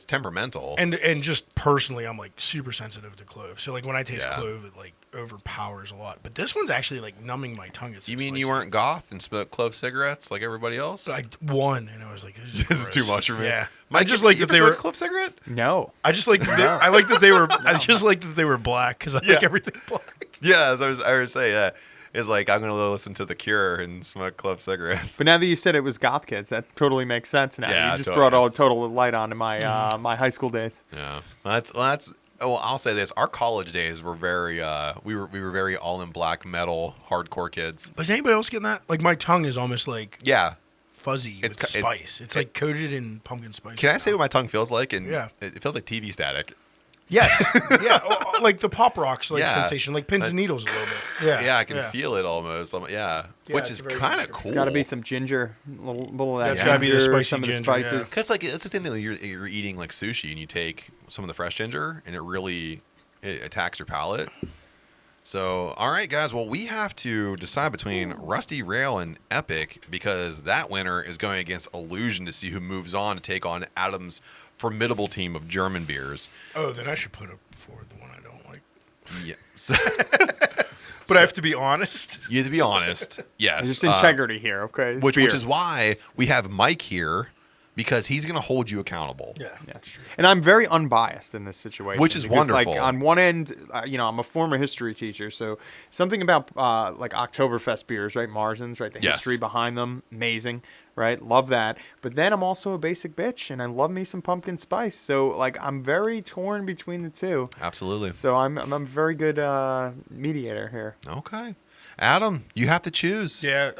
temperamental. And just personally, I'm like super sensitive to clove. So like when I taste Yeah. clove, it like overpowers a lot. But this one's actually like numbing my tongue. It's so You mean you spicy. weren't goth and smoked clove cigarettes like everybody else? I won, and I was like, "This is, This is too gross. much for me. Yeah, Mike, I just like you that they ever were. smoked a clove cigarette? No. I just like that they, I like that they were. I just like that they were black because I Yeah. like everything black. Yeah, as I was saying, yeah. It's like I'm gonna listen to The Cure and smoke clove cigarettes. But now that you said it was goth kids, that totally makes sense now. Yeah, You just totally. brought all total light onto my my high school days. Yeah, that's. Oh, I'll say this: our college days were very. We were very all in black metal hardcore kids. Is anybody else getting that? Like my tongue is almost like Yeah. fuzzy It's with ca- it- spice. It's like coated in pumpkin spice. Can I right say now. what my tongue feels like? And Yeah. it feels like TV static. Yes. Yeah. Like the pop rocks like Yeah. sensation, like pins and needles a little bit. Yeah. Yeah, I can feel it almost. Yeah, Yeah, which it's is very kind of good. cool. It's got to be some ginger, little of that. That's gotta be the ginger, spicy some of the ginger, yeah. spices. Because like it's the same thing when you're eating like sushi and you take some of the fresh ginger and it attacks your palate. So, all right, guys. Well, we have to decide between Rusty Rail and Epic because that winner is going against Allusion to see who moves on to take on Adam's formidable team of German beers. Oh, then I should put up forward the one I don't like. Yeah. So, But I have to be honest. you have to be honest. Yes. Just integrity here, okay? Which Beer. is why we have Mike here because he's going to hold you accountable. Yeah. Yeah. And I'm very unbiased in this situation. Which is because, wonderful. Like on one end, I'm a former history teacher, so something about like Oktoberfest beers, right? Marzens, right? The Yes. history behind them, amazing, right? Love that. But then I'm also a basic bitch, and I love me some pumpkin spice. So like I'm very torn between the two. Absolutely. So I'm a very good mediator here. Okay. Adam, you have to choose. Yeah.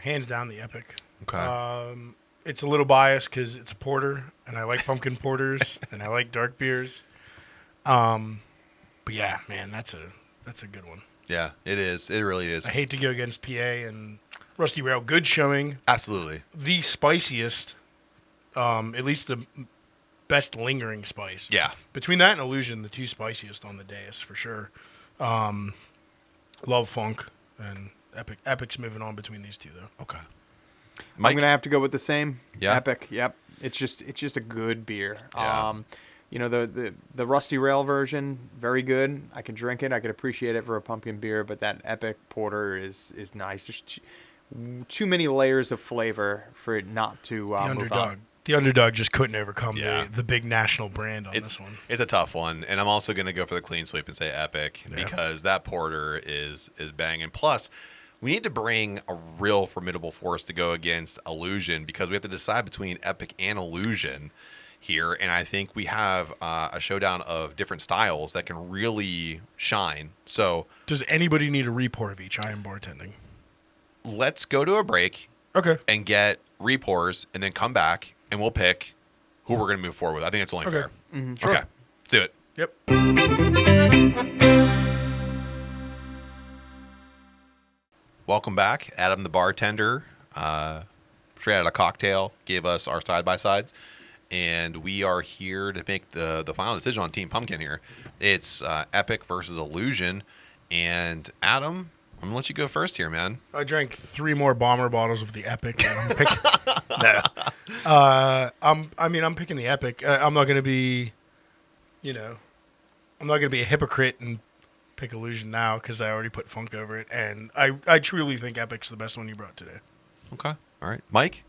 Hands down the Epic. Okay. It's a little biased because it's a porter, and I like pumpkin porters, and I like dark beers. But yeah, man, that's a good one. Yeah, it is. It really is. I hate to go against PA and Rusty Rail. Good showing. Absolutely. The spiciest, at least the best lingering spice. Yeah. Between that and Allusion, the two spiciest on the dais for sure. Love Funk and Epic. Epic's moving on between these two though. Okay. I'm gonna have to go with the same. Yeah. Epic. Yep. It's just a good beer. Yeah. The Rusty Rail version, very good. I can drink it. I could appreciate it for a pumpkin beer, but that Epic Porter is nice. There's too many layers of flavor for it not to move on. The underdog just couldn't overcome Yeah. the big national brand on this one. It's a tough one, and I'm also going to go for the clean sweep and say Epic because that porter is banging. Plus, we need to bring a real formidable force to go against Allusion because we have to decide between Epic and Allusion here, and I think we have a showdown of different styles that can really shine. So, does anybody need a report of each? I am bartending. Let's go to a break. Okay. And get repours, and then come back, and we'll pick who we're going to move forward with. I think it's only fair. Mm-hmm. Sure. Okay, let's do it. Yep. Welcome back. Adam, the bartender, straight out of a cocktail, gave us our side-by-sides, and we are here to make the final decision on Team Pumpkin here. It's Epic versus Allusion, and Adam, I'm going to let you go first here, man. I drank 3 more bomber bottles of the Epic. And I'm picking. I'm picking the Epic. I'm not going to be, I'm not going to be a hypocrite and pick Allusion now because I already put Funk over it, and I truly think Epic's the best one you brought today. Okay, all right, Mike.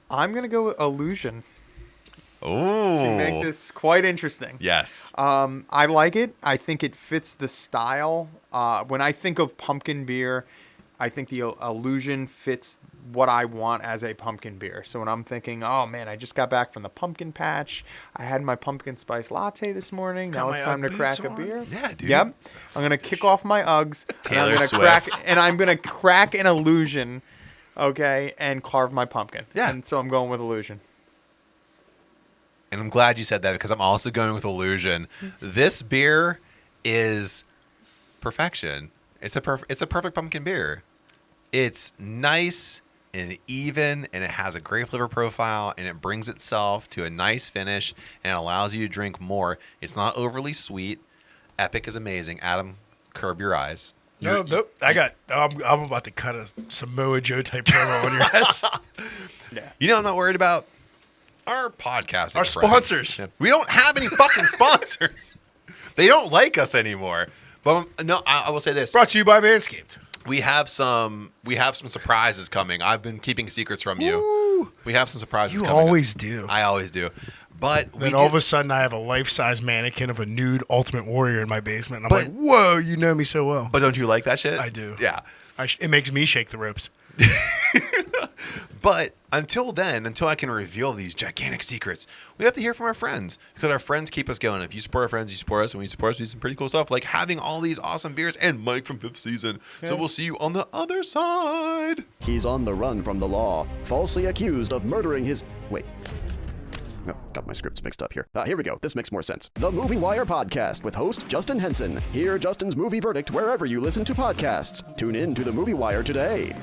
I'm gonna go with Allusion. Oh, To make this quite interesting. Yes. I like it. I think it fits the style. When I think of pumpkin beer, I think the Allusion fits what I want as a pumpkin beer. So when I'm thinking, oh man, I just got back from the pumpkin patch. I had my pumpkin spice latte this morning. Now it's time to crack a beer. Yeah, dude. Yep. I'm gonna kick off my Uggs. Taylor Swift. I'm gonna crack an Allusion, okay, and carve my pumpkin. Yeah. And so I'm going with Allusion. And I'm glad you said that because I'm also going with Allusion. This beer is perfection. It's a perfect pumpkin beer. It's nice and even, and it has a great flavor profile, and it brings itself to a nice finish, and it allows you to drink more. It's not overly sweet. Epic is amazing. Adam, curb your eyes. Nope. I'm about to cut a Samoa Joe type promo on your ass. Yeah. You know what I'm not worried about? Our podcast. Our sponsors. We don't have any fucking sponsors. They don't like us anymore. But no, I will say this. Brought to you by Manscaped. We have some surprises coming. I've been keeping secrets from you. Woo. We have some surprises You coming. always do. I always do. But Then all of a sudden, I have a life-size mannequin of a nude Ultimate Warrior in my basement. And I'm like, whoa, you know me so well. But don't you like that shit? I do. Yeah. It makes me shake the ropes. But until then, until I can reveal these gigantic secrets, we have to hear from our friends because our friends keep us going. If you support our friends, you support us, and when you support us, we do some pretty cool stuff like having all these awesome beers and Mike from 5th Season. Yeah. So we'll see you on the other side. He's on the run from the law, falsely accused of murdering his... Wait. Oh, got my scripts mixed up here. Here we go. This makes more sense. The Movie Wire Podcast with host Justin Henson. Hear Justin's movie verdict wherever you listen to podcasts. Tune in to The Movie Wire today.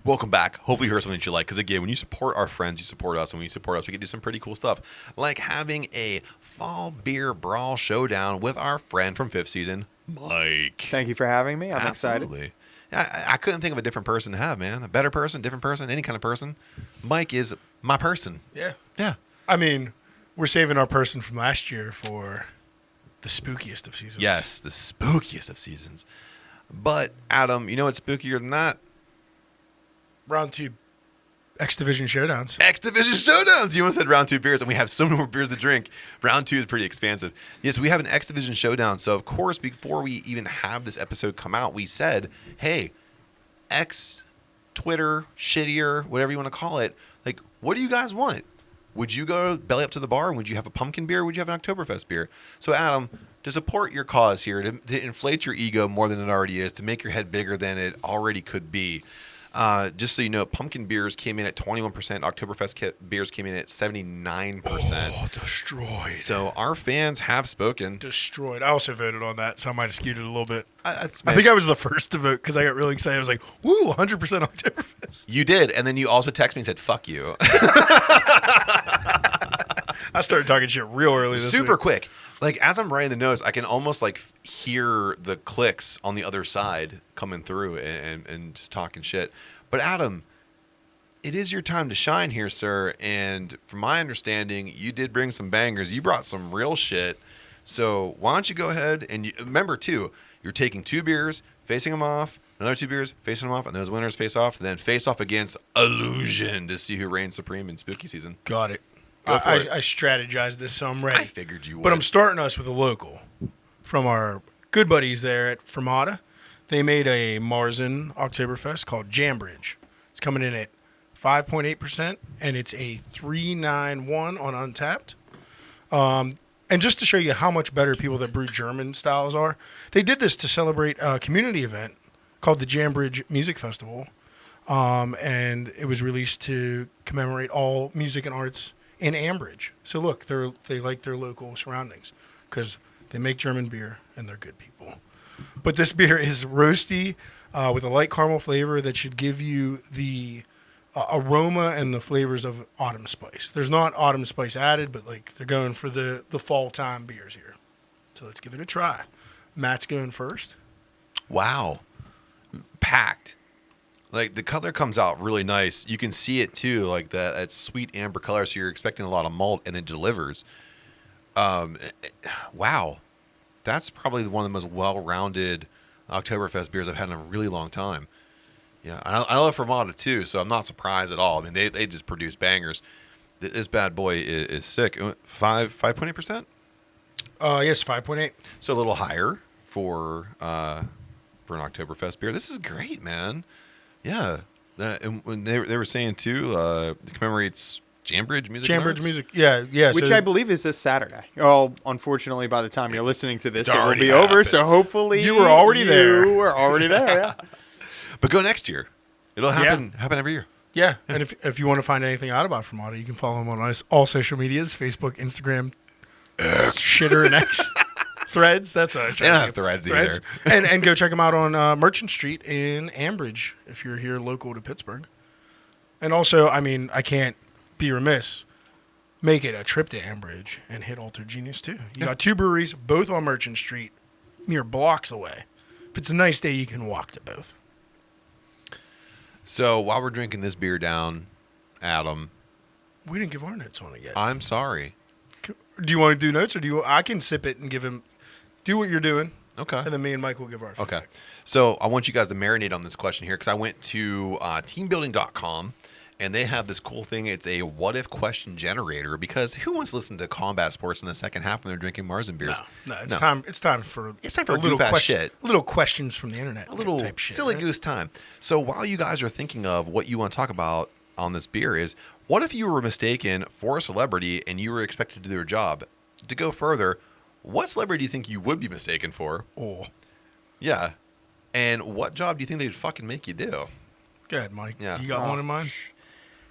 Welcome back. Hopefully you heard something that you like. Because again, when you support our friends, you support us. And when you support us, we can do some pretty cool stuff. Like having a fall beer brawl showdown with our friend from 5th Season, Mike. Thank you for having me. I'm Absolutely. excited. I couldn't think of a different person to have, man. A better person, different person, any kind of person. Mike is my person. Yeah. Yeah. I mean, we're saving our person from last year for the spookiest of seasons. Yes, the spookiest of seasons. But, Adam, you know what's spookier than that? Round 2 X Division Showdowns. X Division Showdowns! You almost said round 2 beers, and we have so many more beers to drink. Round 2 is pretty expansive. Yes, we have an X Division Showdown. So, of course, before we even have this episode come out, we said, hey, X, Twitter, shittier, whatever you want to call it, like, what do you guys want? Would you go belly up to the bar, and would you have a pumpkin beer, or would you have an Oktoberfest beer? So, Adam, to support your cause here, to inflate your ego more than it already is, to make your head bigger than it already could be, just so you know, pumpkin beers came in at 21%. Oktoberfest beers came in at 79%. Oh, destroyed. So our fans have spoken. Destroyed. I also voted on that, so I might have skewed it a little bit. I think I was the first to vote because I got really excited. I was like, woo, 100% Oktoberfest. You did. And then you also texted me and said, fuck you. I started talking shit real early this Super week. quick. Like, as I'm writing the notes, I can almost, like, hear the clicks on the other side coming through and just talking shit. But, Adam, it is your time to shine here, sir. And from my understanding, you did bring some bangers. You brought some real shit. So why don't you go ahead and remember, too, you're taking 2 beers, facing them off, another 2 beers, facing them off, and those winners face off, and then face off against Allusion to see who reigns supreme in spooky season. Got it. Go for it. I strategized this, so I'm ready. I figured you would. But I'm starting us with a local from our good buddies there at Fermata. They made a Marzen Oktoberfest called Jambridge. It's coming in at 5.8%, and it's a 391 on Untapped. And just to show you how much better people that brew German styles are, they did this to celebrate a community event called the Jambridge Music Festival. And it was released to commemorate all music and arts in Ambridge. So look, they like their local surroundings because they make German beer and they're good people. But this beer is roasty with a light caramel flavor that should give you the aroma and the flavors of autumn spice. There's not autumn spice added, but like they're going for the fall time beers here. So let's give it a try. Matt's going first. Wow. Packed. Like, the color comes out really nice. You can see it, too, like that sweet amber color, so you're expecting a lot of malt, and it delivers. Wow. That's probably one of the most well-rounded Oktoberfest beers I've had in a really long time. Yeah, I love Fermata, too, so I'm not surprised at all. I mean, they just produce bangers. This bad boy is sick. 5.8%? Yes, 5.8. So a little higher for an Oktoberfest beer. This is great, man. Yeah, and when they were saying too, it commemorates Jambridge Music. Jambridge Music, yeah. Which so I believe is this Saturday. Oh, unfortunately, by the time you're listening to this, It's it will already be over. happened. So hopefully You were already there. You were already there. Yeah. But go next year. It'll happen every year. Yeah, and if you want to find anything out about Fermata, you can follow them on all social medias: Facebook, Instagram, X, Shitter, and X. Threads. That's a They don't have threads either. and go check them out on Merchant Street in Ambridge if you're here local to Pittsburgh. And also, I mean, I can't be remiss. Make it a trip to Ambridge and hit Alter Genius too. You got 2 breweries, both on Merchant Street, mere blocks away. If it's a nice day, you can walk to both. So while we're drinking this beer down, Adam, We didn't give our notes on it yet. I'm sorry. Do you want to do notes, or I can sip it and give him. Do what you're doing. Okay. And then me and Mike will give our feedback. Okay. So I want you guys to marinate on this question here because I went to teambuilding.com and they have this cool thing. It's a what if question generator because who wants to listen to combat sports in the second half when they're drinking Marzen beers? No, it's time. It's time for a little shit. Little questions from the internet. A little type shit, silly right? goose time. So while you guys are thinking of what you want to talk about on this beer is what if you were mistaken for a celebrity and you were expected to do their job? To go further, what celebrity do you think you would be mistaken for? Oh, Yeah. And what job do you think they'd fucking make you do? go ahead, Mike. Yeah. You got one in mind?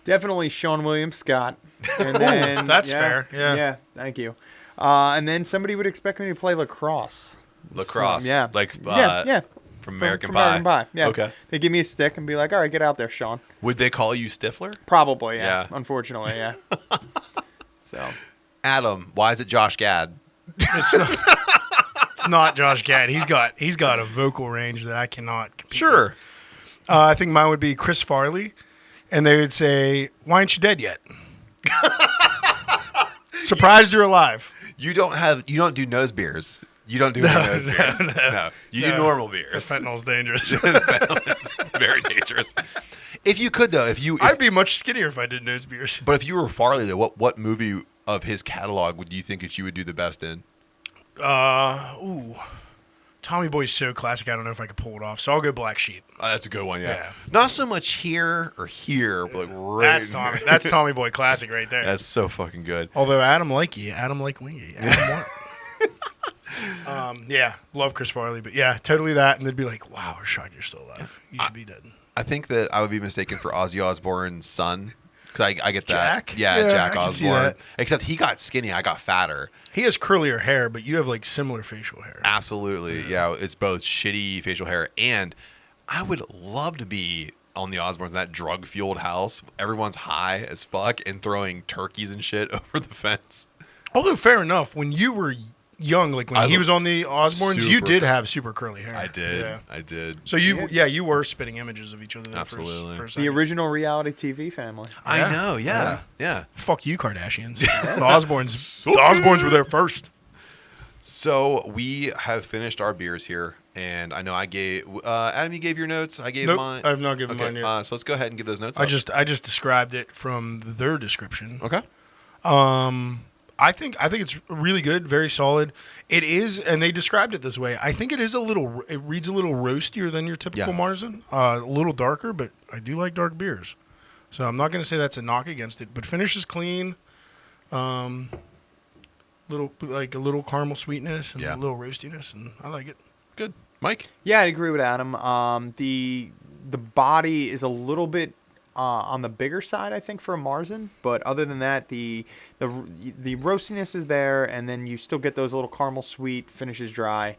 Definitely Sean William Scott. And then, that's fair. Yeah. Yeah, thank you. And then somebody would expect me to play lacrosse. Lacrosse. Yeah. Like yeah. from American From Pie. American Pie. Yeah. Okay. They give me a stick and be like, all right, get out there, Sean. Would they call you Stifler? Probably, yeah. Yeah. Unfortunately, yeah. So, Adam, why is it Josh Gad? It's not Josh Gad. He's got a vocal range that I cannot compete Sure. with. I think mine would be Chris Farley, and they would say, "Why aren't you dead yet?" Surprised you're alive. You don't do nose beers. You don't do nose beers. No. You do normal beers. Fentanyl's dangerous. It's very dangerous. If you could though, I'd be much skinnier if I did nose beers. but if you were Farley though, what movie of his catalog would you think that you would do the best in? Tommy Boy's so classic. I don't know if I could pull it off. So I'll go Black Sheep. That's a good one, yeah. Yeah. Not so much here or here, but like right. That's Tommy. That's Tommy Boy classic right there. That's so fucking good. Although Adam like Wingy. Yeah, love Chris Farley, but yeah, totally that. And they'd be like, "Wow, we're shocked you're still alive. You should be dead." I think that I would be mistaken for Ozzy Osbourne's son. Because I get that. Jack? Yeah, Yeah, Jack I can see Osbourne. that. Except he got skinny. I got fatter. He has curlier hair, but you have like similar facial hair. Absolutely. Yeah, it's both shitty facial hair and I would love to be on the Osbournes in that drug-fueled house. Everyone's high as fuck and throwing turkeys and shit over the fence. Although fair enough, when you were young, like when he was on the Osborns, you did have super curly hair. I did. Yeah. I did. So you were spitting images of each other. Absolutely. For a The second. original reality TV family. I Yeah. know. Yeah. Fuck you, Kardashians. The Osborns were there first. So we have finished our beers here, and I know I gave Adam. You gave your notes. I gave Nope, mine. I have not given mine yet. So let's go ahead and give those notes. I just described it from their description. Okay. I think it's really good, very solid. It is, and they described it this way. I think it reads a little roastier than your typical Yeah. Marzen, a little darker, but I do like dark beers, so I'm not going to say that's a knock against it. But finish is clean, a little caramel sweetness and Yeah. a little roastiness, and I like it. Good. Mike. Yeah, I'd agree with Adam. The body is a little bit on the bigger side, I think, for a Marzen. But other than that, the roastiness is there, and then you still get those little caramel sweet finishes dry.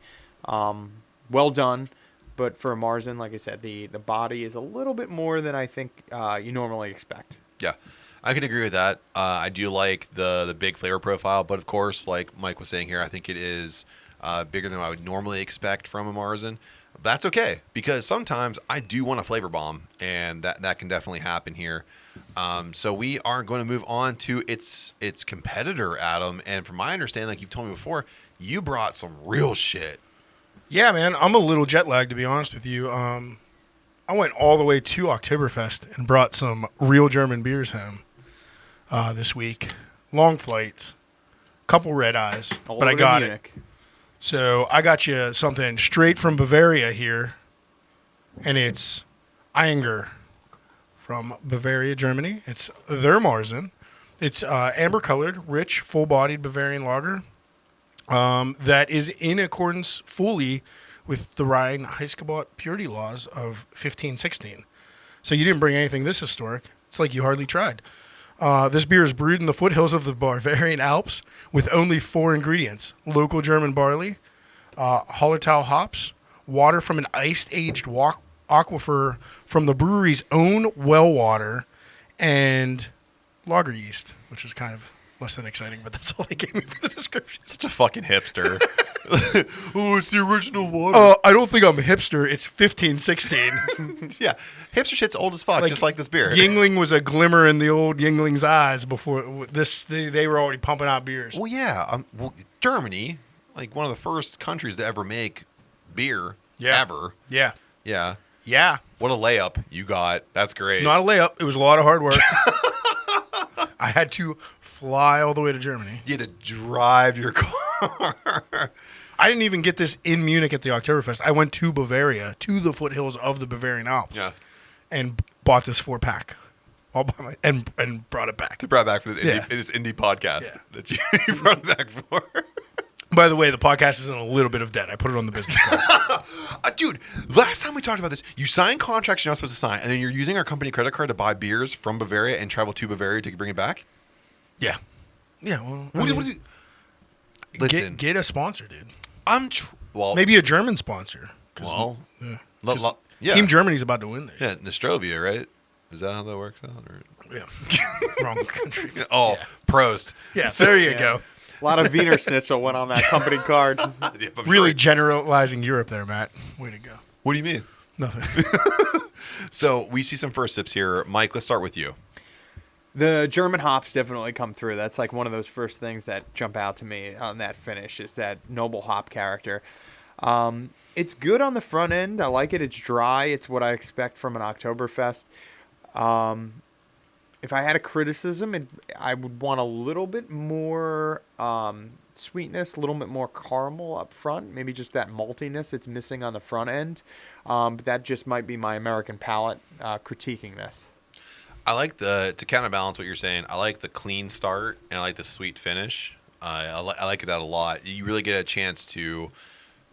Well done. But for a Marzen, like I said, the body is a little bit more than I think you normally expect. Yeah, I can agree with that. I do like the big flavor profile, but of course, like Mike was saying here, I think it is bigger than I would normally expect from a Marzen. That's okay, because sometimes I do want a flavor bomb, and that can definitely happen here. So we are going to move on to its competitor, Adam. And from my understanding, like you've told me before, you brought some real shit. Yeah, man, I'm a little jet lagged, to be honest with you. I went all the way to Oktoberfest and brought some real German beers home this week. Long flights, couple red eyes, All but I over to got it. Munich. So I got you something straight from Bavaria here, and it's Ayinger from Bavaria, Germany. It's their Marzen. It's amber-colored, rich, full-bodied Bavarian lager that is in accordance fully with the Rhine-Heisgebot purity laws of 1516. So you didn't bring anything this historic. It's like you hardly tried. This beer is brewed in the foothills of the Bavarian Alps with only 4 ingredients: local German barley, Hallertau hops, water from an ice-aged aquifer from the brewery's own well water, and lager yeast, which is kind of less than exciting, but that's all they gave me for the description. Such a fucking hipster. Oh, it's the original water. I don't think I'm a hipster. It's 1516. Yeah, hipster shit's old as fuck, just like this beer. Yingling was a glimmer in the old Yingling's eyes before this. They were already pumping out beers. Well, yeah. Germany, like one of the first countries to ever make beer ever. Yeah. Yeah. Yeah. What a layup you got. That's great. Not a layup. It was a lot of hard work. I had to fly all the way to Germany. You had to drive your car. I didn't even get this in Munich at the Oktoberfest. I went to Bavaria, to the foothills of the Bavarian Alps, and bought this 4-pack, all by my and brought it back. You brought it back for this indie podcast that you brought it back for. By the way, the podcast is in a little bit of debt. I put it on the business card. Dude, last time we talked about this, you sign contracts you're not supposed to sign, and then you're using our company credit card to buy beers from Bavaria and travel to Bavaria to bring it back? Yeah. Yeah, well, Listen. get a sponsor, dude. Well, Maybe a German sponsor. Well, Yeah. Team Germany's about to win this. Yeah, Nostrovia, right? Is that how that works out? Or? Yeah. Wrong country. Oh, yeah. Prost. Yeah, there you go. A lot of Wiener Schnitzel went on that company card. Yeah, really generalizing Europe there, Matt. Way to go. What do you mean? Nothing. So we see some first sips here. Mike, let's start with you. The German hops definitely come through. That's like one of those first things that jump out to me on that finish is that noble hop character. It's good on the front end. I like it. It's dry. It's what I expect from an Oktoberfest. If I had a criticism, I would want a little bit more sweetness, a little bit more caramel up front. Maybe just that maltiness it's missing on the front end. But that just might be my American palate critiquing this. I like to counterbalance what you're saying, I like the clean start and I like the sweet finish. I like it out a lot. You really get a chance to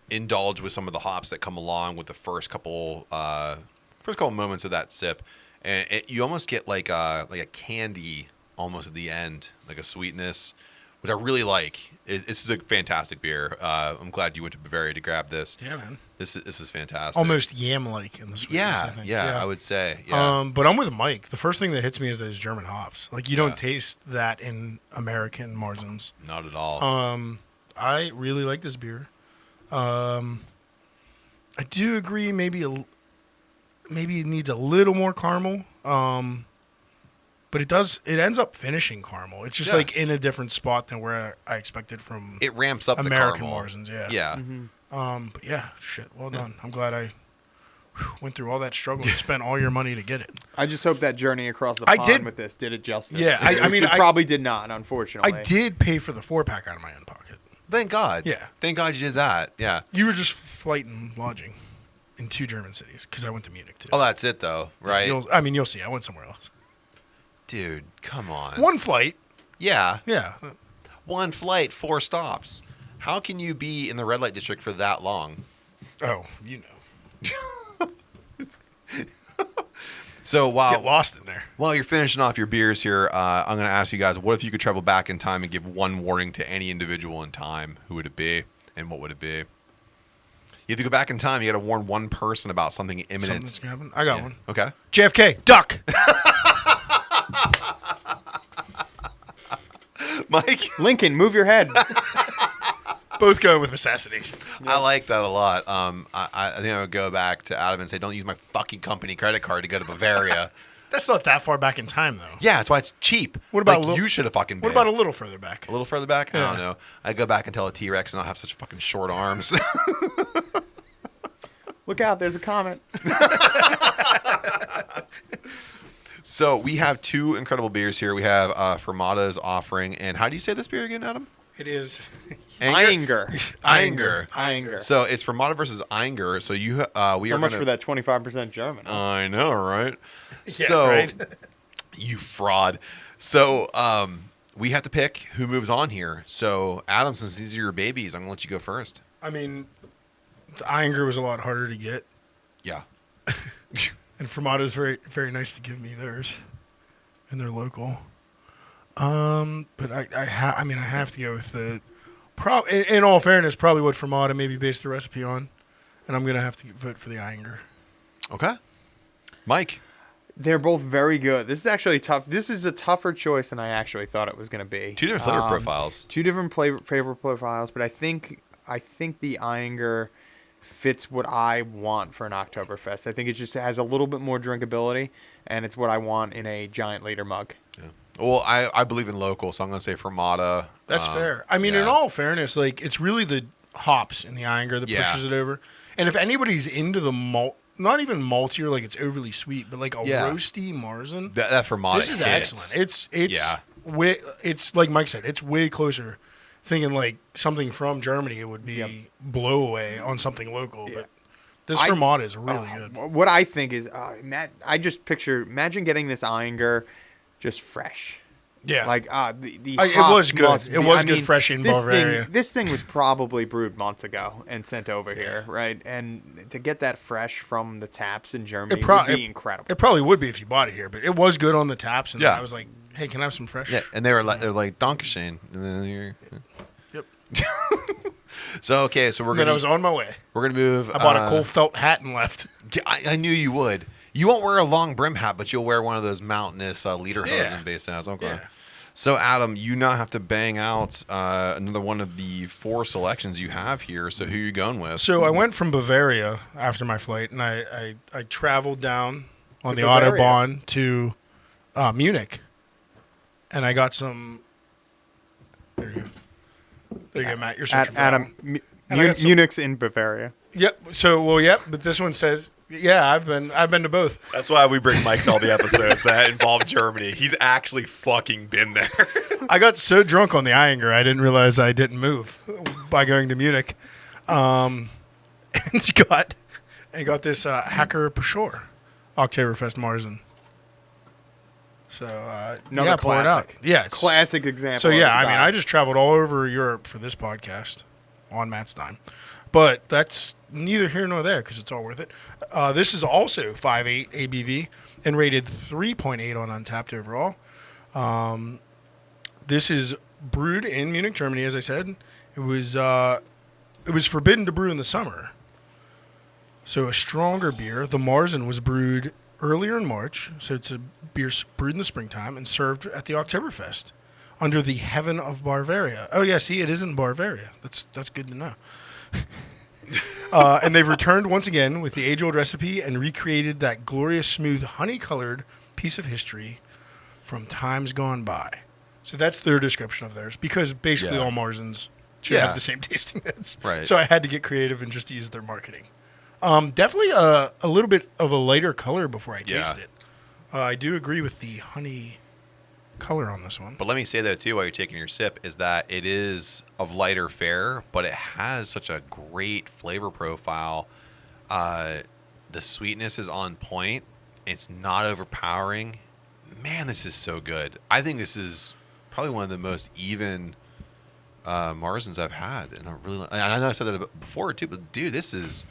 indulge with some of the hops that come along with the first couple moments of that sip. And you almost get like a candy almost at the end, like a sweetness which I really like. This is a fantastic beer. I'm glad you went to Bavaria to grab this. Yeah, man. This is fantastic. Almost yam-like in the sweetness, I think. I would say. Yeah. But I'm with Mike. The first thing that hits me is those German hops. Like, you don't taste that in American Marzens. Not at all. I really like this beer. I do agree maybe it needs a little more caramel. But it ends up finishing caramel. It's just like in a different spot than where I expected from it ramps up American the caramel. Marzens, yeah. Yeah. But yeah, shit, well done. I'm glad I went through all that struggle and spent all your money to get it. I just hope that journey across the pond with this did it justice. Yeah, I mean, it probably did not, unfortunately. I did pay for the 4-pack out of my own pocket. Thank God. Yeah. Thank God you did that. Yeah. You were just flight and lodging in 2 German cities because I went to Munich today. Oh, that's it though, right? You'll see. I went somewhere else. Dude, come on. 1 flight. Yeah. Yeah. 1 flight, 4 stops. How can you be in the red light district for that long? Oh, you know. So Get lost in there. while you're finishing off your beers here, I'm going to ask you guys, what if you could travel back in time and give 1 warning to any individual in time? Who would it be, and what would it be? You have to go back in time. You got to warn 1 person about something imminent. Something's gonna happen. I got one. Okay. JFK, duck. Mike? Lincoln, move your head. Both going with assassination. I like that a lot. I think I would go back to Adam and say, don't use my fucking company credit card to go to Bavaria. That's not that far back in time, though. Yeah, that's why it's cheap. What about you should have fucking been. What about a little further back? A little further back? Yeah. I don't know. I'd go back and tell a T-Rex and I'll have such fucking short arms. Look out, there's a comet. So we have 2 incredible beers here. We have Fermata's offering. And how do you say this beer again, Adam? It is Ayinger. Ayinger. So it's Fermata versus Ayinger. So we So are much gonna... for that 25% German. I know, right? Yeah, So, right? you fraud. So we have to pick who moves on here. So Adam, since these are your babies, I'm gonna let you go first. I mean, the Ayinger was a lot harder to get, Yeah. and Fermata's very, very nice to give me theirs, and they're local. But I have to go with the. In all fairness, probably what Fermata maybe based the recipe on, and I'm gonna have to vote for the Ayinger. Okay. Mike. They're both very good. This is actually tough. This is a tougher choice than I actually thought it was going to be. 2 different flavor profiles. 2 different flavor profiles, but I think the Ayinger fits what I want for an Oktoberfest. I think it just has a little bit more drinkability, and it's what I want in a giant liter mug. Yeah. Well, I believe in local, so I'm going to say Fermata. That's fair. I mean, in all fairness, like it's really the hops in the Ayinger that pushes it over. And if anybody's into the malt, not even maltier, like it's overly sweet, but like a roasty Marzen, that Fermata. this is excellent. It's like Mike said, it's way closer. Thinking like something from Germany, it would be blow away on something local, but this Fermata is really good. What I think is, I just imagine getting this Ayinger just fresh. Yeah, like it was good. It was good fresh in Bavaria. This thing was probably brewed months ago and sent over here, right? And to get that fresh from the taps in Germany would be incredible. It probably would be if you bought it here, but it was good on the taps. And I was like, "Hey, can I have some fresh?" Yeah, and they're like Dankeschön. And then Yep. So so we're then I was on my way. We're gonna move. I bought a Cole felt hat and left. I knew you would. You won't wear a long brim hat, but you'll wear one of those mountainous lederhosen based hats. Okay. Yeah. So Adam, you now have to bang out another one of the 4 selections you have here. So who are you going with? So I went from Bavaria after my flight, and I traveled down on the Bavaria. Autobahn to Munich, and I got some. There you go, Matt. You're searching for Adam, Munich's in Bavaria. Yep. But this one says, I've been to both. That's why we bring Mike to all the episodes that involve Germany. He's actually fucking been there. I got so drunk on the Ayinger, I didn't realize I didn't move by going to Munich, and got this Hacker Pschor Oktoberfest Marzen. So Another pour it out. classic. Yeah, it's Classic example. So of I mean, style. I just traveled all over Europe for this podcast on Matt's dime, but that's neither here nor there because it's all worth it. This is also 5.8 ABV and rated 3.8 on Untapped overall. This is brewed in Munich, Germany, as I said. It was forbidden to brew in the summer. So a stronger beer. The Marzen was brewed earlier in March, so it's a beer brewed in the springtime and served at the Oktoberfest under the Heaven of Bavaria. Oh yeah, see, it is in Bavaria. That's good to know. And they've returned once again with the age-old recipe and recreated that glorious, smooth, honey-colored piece of history from times gone by. So that's their description of theirs, because basically all Marzens should have the same tasting notes. Right. So I had to get creative and just use their marketing. Definitely a little bit of a lighter color before I taste it. I do agree with the honey color on this one. But let me say, though, too, while you're taking your sip, is that it is of lighter fare, but it has such a great flavor profile. The sweetness is on point. It's not overpowering. Man, this is so good. I think this is probably one of the most even Marzens I've had. And I know I said that before, too, but, dude, this is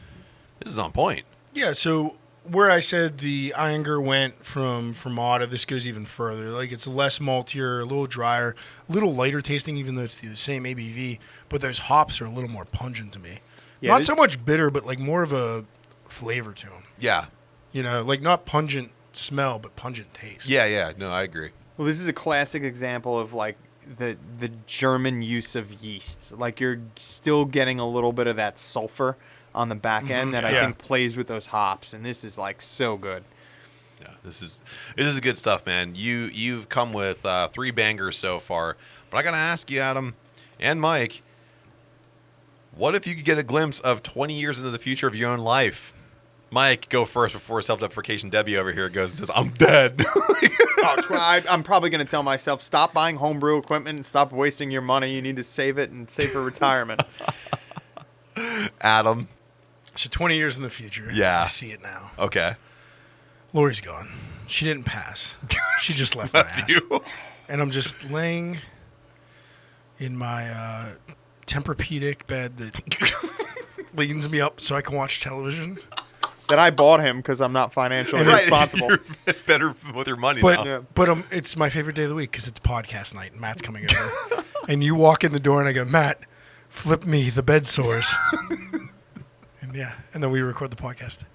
on point. Yeah, so where I said the Ayinger went from Fermata, this goes even further. Like, it's less maltier, a little drier, a little lighter tasting, even though it's the same ABV. But those hops are a little more pungent to me. Yeah, not so much bitter, but like more of a flavor to them. Yeah. You know, like not pungent smell, but pungent taste. Yeah. No, I agree. Well, this is a classic example of like the German use of yeast. Like, you're still getting a little bit of that sulfur on the back end that I think plays with those hops, and this is like so good. Yeah, this is good stuff, man. You've come with 3 bangers so far, but I gotta ask you, Adam and Mike, what if you could get a glimpse of 20 years into the future of your own life? Mike, go first before self-deprecation Debbie over here goes and says, "I'm dead." I'm probably going to tell myself, stop buying homebrew equipment and stop wasting your money. You need to save it and save for retirement. Adam. So 20 years in the future. Yeah. I see it now. Okay. Lori's gone. She didn't pass. She just left my ass. You. And I'm just laying in my Tempur-Pedic bed that leans me up so I can watch television. That I bought him because I'm not financially responsible. You're better with your money but, now. But it's my favorite day of the week because it's podcast night and Matt's coming over. And you walk in the door and I go, "Matt, flip me the bed sores." And then we record the podcast.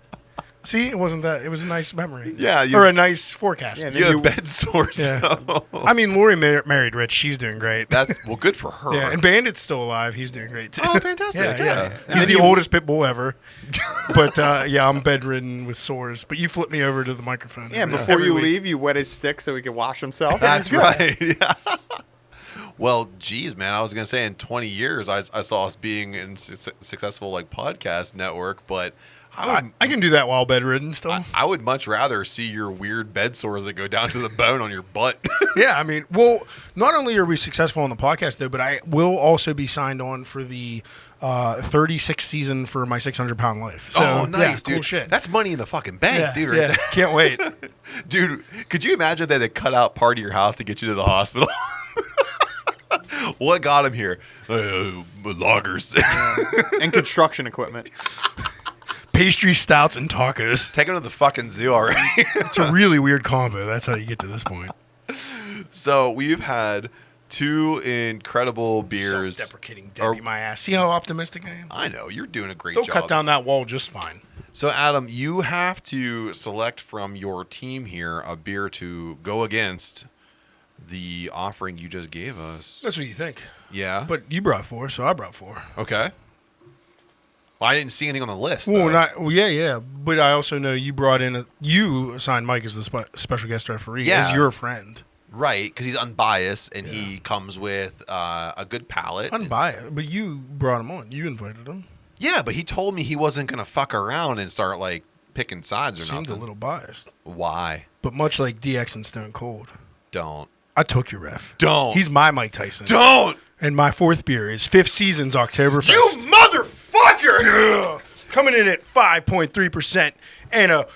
See, it wasn't that. It was a nice memory. Yeah. Or a nice forecast. Yeah, you have bed sores. Yeah. So. I mean, Lori married Rich. She's doing great. Well, good for her. Yeah, and Bandit's still alive. He's doing great, too. Oh, fantastic. Yeah. He's the oldest pit bull ever. But, I'm bedridden with sores. But you flip me over to the microphone. Yeah, before you leave, you wet his stick so he can wash himself. That's right. Yeah. Well, geez, man, I was going to say in 20 years, I saw us being in successful like podcast network, but I can do that while bedridden still. I would much rather see your weird bed sores that go down to the bone on your butt. Yeah, I mean, well, not only are we successful on the podcast, though, but I will also be signed on for the 36th season for my 600-pound life. So, oh, nice, dude. Cool shit. That's money in the fucking bank, dude. Right there. Can't wait. Dude, could you imagine that they cut out part of your house to get you to the hospital? What got him here? Loggers. And construction equipment. Pastry, stouts, and tacos. Take him to the fucking zoo already. It's a really weird combo. That's how you get to this point. So we've had 2 incredible beers. Self-deprecating Debbie, my ass. See how optimistic I am? I know. You're doing a great They'll job. cut down that wall just fine. So, Adam, you have to select from your team here a beer to go against the offering you just gave us. That's what you think. Yeah. But you brought 4, so I brought 4. Okay. Well, I didn't see anything on the list. Well, yeah. But I also know you brought in you assigned Mike as the special guest referee as your friend. Right, because he's unbiased and he comes with a good palate. Unbiased, but you brought him on. You invited him. Yeah, but he told me he wasn't going to fuck around and start like picking sides or Seemed nothing. a little biased. Why? But much like DX and Stone Cold. Don't. I took your ref. Don't. He's my Mike Tyson. Don't. And my 4th beer is 5th Season's Oktoberfest. You motherfucker! Yeah. Coming in at 5.3% and a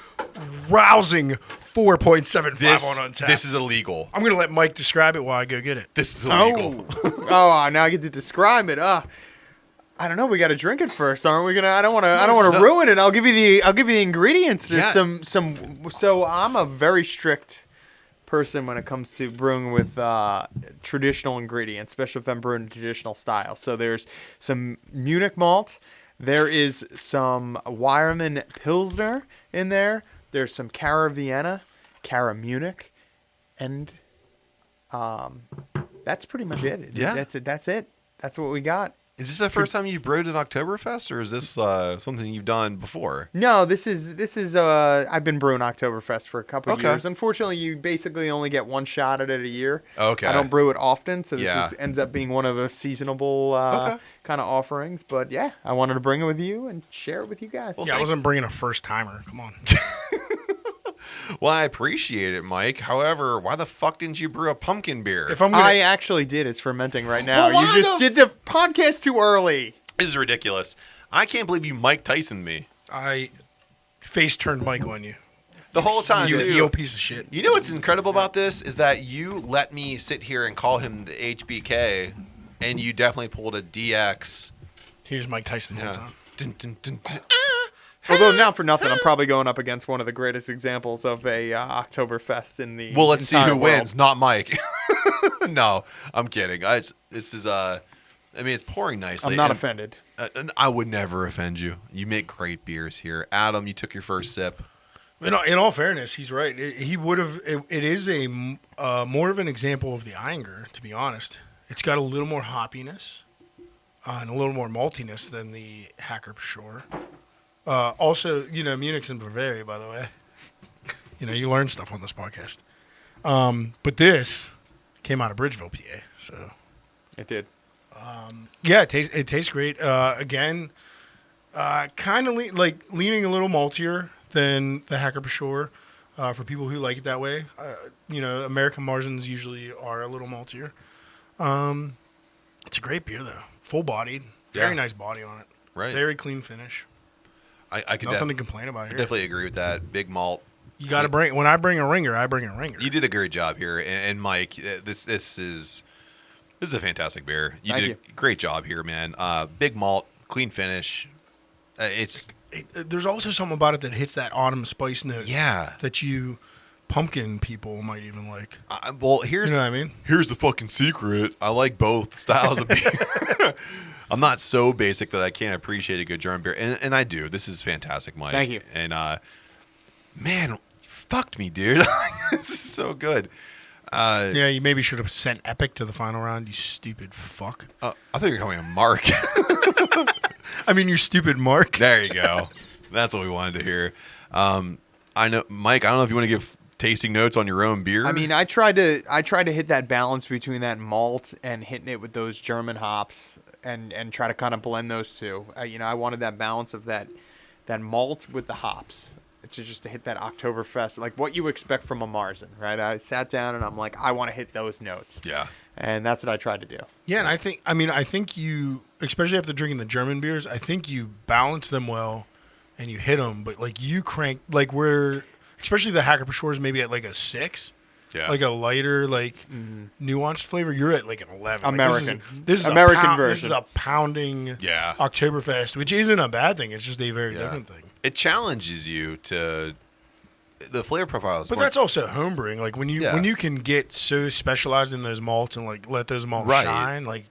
rousing 4.75 on Untappd. This is illegal. I'm going to let Mike describe it while I go get it. This is illegal. Oh, now I get to describe it. I don't know. We got to drink it first, aren't we gonna? I don't want to ruin it. I'll give you the ingredients. There's some. So I'm a very strict person when it comes to brewing with traditional ingredients, especially if I'm brewing in traditional style. So there's some Munich malt. There is some Weyermann Pilsner in there. There's some Cara Vienna, Cara Munich, and that's pretty much it. Yeah. That's it. That's what we got. Is this the first time you've brewed an Oktoberfest, or is this something you've done before? No, this is I've been brewing Oktoberfest for a couple of Okay. years. Unfortunately, you basically only get one shot at it a year. Okay. I don't brew it often, so this Yeah. ends up being one of those seasonable kind of offerings. But yeah, I wanted to bring it with you and share it with you guys. Yeah, I wasn't bringing a first timer. Come on. Well, I appreciate it, Mike. However, why the fuck didn't you brew a pumpkin beer? If I'm gonna, I actually did. It's fermenting right now. Well, why You just the did the podcast too early. This is ridiculous. I can't believe you Mike Tyson me I face turned Mike on you. the whole time, You too. old piece of shit. You know what's incredible about this is that you let me sit here and call him the HBK, and you definitely pulled a DX. Here's Mike Tyson the whole Yeah. time. Dun, dun, dun, dun. Although not for nothing, I'm probably going up against one of the greatest examples of a Oktoberfest in the Well, let's see entire who world. wins, not Mike. No, I'm kidding. This is I mean, it's pouring nicely. I'm not and- offended. And I would never offend you. You make great beers here. Adam, you took your first sip. In all fairness, he's right. He would have. It is a more of an example of the Ayinger, to be honest. It's got a little more hoppiness and a little more maltiness than the Hacker Pschor. Also, Munich's in Bavaria, by the way. You learn stuff on this podcast. But this came out of Bridgeville, PA. So It did. yeah, it tastes great. Again, kind of leaning a little maltier than the Hacker Pschor for people who like it that way. American Marzens usually are a little maltier. It's a great beer though, full bodied, very Yeah. nice body on it, Right. very clean finish. I could Nothing to complain about here. definitely agree with that. Big malt. You got to when I bring a ringer, I bring a ringer. You did a great job here, and Mike, this is a fantastic beer. You Thank did a great job here, man. Big malt, clean finish. There's also something about it that hits that autumn spice note. Yeah. That you pumpkin people might even like. Well, here's You know what I mean? Here's the fucking secret. I like both styles of beer. I'm not so basic that I can't appreciate a good German beer, and I do. This is fantastic, Mike. Thank you. And man, you fucked me, dude. This is so good. Yeah, you maybe should have sent Epic to the final round, you stupid fuck. I thought you were calling him Mark. I mean, you stupid Mark. There you go. That's what we wanted to hear. I know, Mike. I don't know if you want to give tasting notes on your own beer. I mean, I tried to hit that balance between that malt and hitting it with those German hops and try to kind of blend those two. I wanted that balance of that malt with the hops to hit that Oktoberfest, like what you expect from a Marzen, right? I sat down and I'm like, I want to hit those notes. Yeah. And that's what I tried to do. Yeah, and I think you, especially after drinking the German beers, I think you balance them well and you hit them, but like you crank, like especially the Hacker Pschor is maybe at like a 6. Yeah. Like a lighter, nuanced flavor. You're at like an 11. American. Like this is American This version. is a pounding Yeah. Oktoberfest, which isn't a bad thing. It's just a very Yeah. different thing. It challenges you to the flavor profile. Is But more- that's also homebrewing. Like when you can get so specialized in those malts and like let those malts Right. shine, like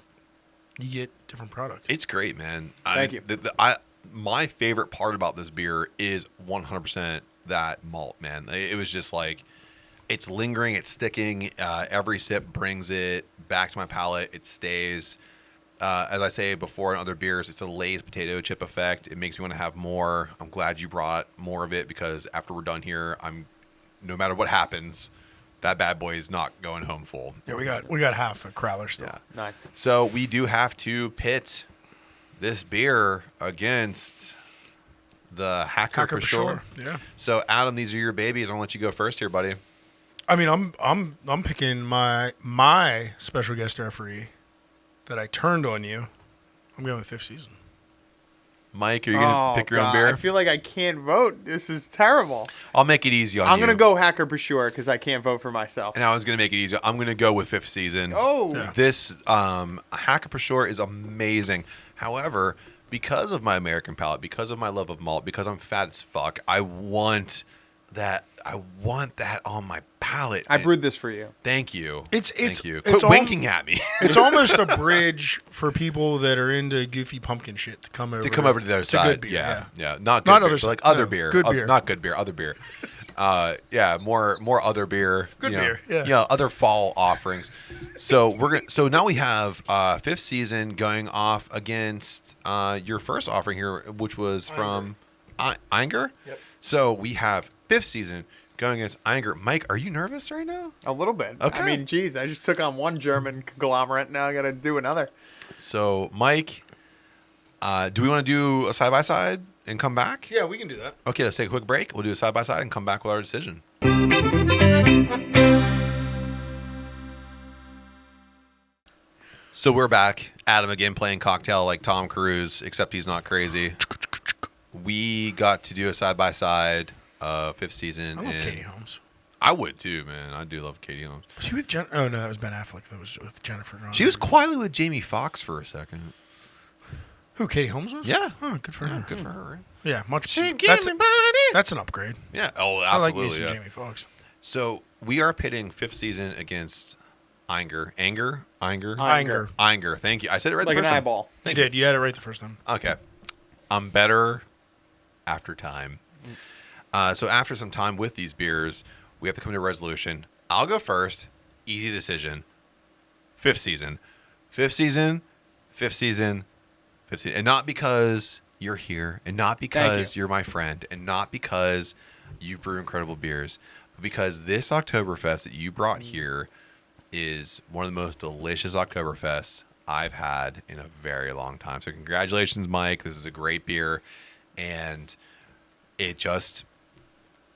you get different products. It's great, man. Thank you. My favorite part about this beer is 100% that malt, man. It was just like, it's lingering, it's sticking. Every sip brings it back to my palate. It stays. As I say before in other beers, it's a Lay's potato chip effect. It makes me want to have more. I'm glad you brought more of it because after we're done here, no matter what happens, that bad boy is not going home full. Yeah, we got half a crowler still. Yeah. Nice. So we do have to pit this beer against the Hacker Hacker for sure. Pschor. Yeah. So Adam, these are your babies. I'll let you go first here, buddy. I mean, I'm picking my special guest referee that I turned on you. I'm going with Fifth Season. Mike, are you gonna pick your own beer? I feel like I can't vote. This is terrible. I'll make it easy on you. I'm going to go Hacker Pschor because I can't vote for myself. And I was gonna make it easy. I'm gonna go with Fifth Season. Oh. Yeah. This Hacker for sure is amazing. However, because of my American palate, because of my love of malt, because I'm fat as fuck, I want that I want that on my palate. I brewed this for you. Thank you. Thank you. it's Quit winking at me. It's almost a bridge for people that are into goofy pumpkin shit to come over. To come over to the other It's side. a good beer, yeah. Not good Not beer, other but like side. other No, beer. good beer. Not good beer, other beer. More other beer. Good you know, beer, yeah. Other fall offerings. So now we have fifth season going off against your first offering here, which was from Ayinger. Yep. So we have fifth season going against Ayinger. Mike, are you nervous right now? A little bit. Okay. I mean, geez, I just took on one German conglomerate. Now I got to do another. So, Mike, do we want to do a side-by-side and come back? Yeah, we can do that. Okay, let's take a quick break. We'll do a side-by-side and come back with our decision. So we're back. Adam again playing cocktail like Tom Cruise, except he's not crazy. We got to do a side-by-side fifth season. I love and Katie Holmes. I would too, man. I do love Katie Holmes. Was she with Jen? Oh no, that was Ben Affleck. That was with Jennifer. She was quietly with Jamie Foxx for a second. Who? Katie Holmes was? Yeah. Oh, good for her. Good for her, right? Yeah, much. She give That's, me money. that's an upgrade. Yeah. Oh, I like absolutely. me some yeah. Jamie Foxx. So we are pitting fifth season against Ayinger. Ayinger. Ayinger. Thank you. I said it right Like the an first time. eyeball. You did. You had it right the first time. Okay. I'm better after time. So after some time with these beers, we have to come to a resolution. I'll go first. Easy decision. Fifth season. And not because you're here, and not because you're my friend, and not because you brew incredible beers, but because this Oktoberfest that you brought here is one of the most delicious Oktoberfests I've had in a very long time. So congratulations, Mike. This is a great beer. And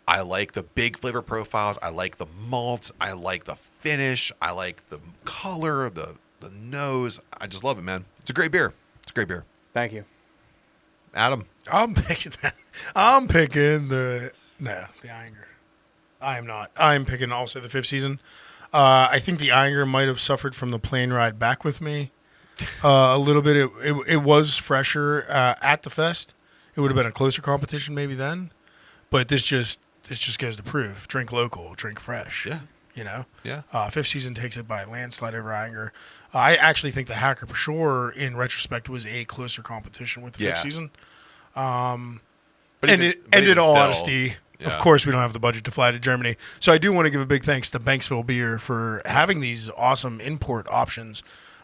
I like the big flavor profiles. I like the malts. I like the finish. I like the color, the nose. I just love it, man. It's a great beer. Thank you. Adam. I'm picking that. I'm picking the Ayinger. I am not. I'm picking also the fifth season. I think the Ayinger might have suffered from the plane ride back with me a little bit. It was fresher at the fest. It would have been a closer competition maybe then, but this just goes to prove: drink local, drink fresh. Yeah. You know. Yeah. Fifth season takes it by a landslide over Ayinger. I actually think the Hacker Pschor, in retrospect, was a closer competition with the fifth season. But In all honesty, yeah. of course, we don't have the budget to fly to Germany. So I do want to give a big thanks to Banksville Beer for having these awesome import options.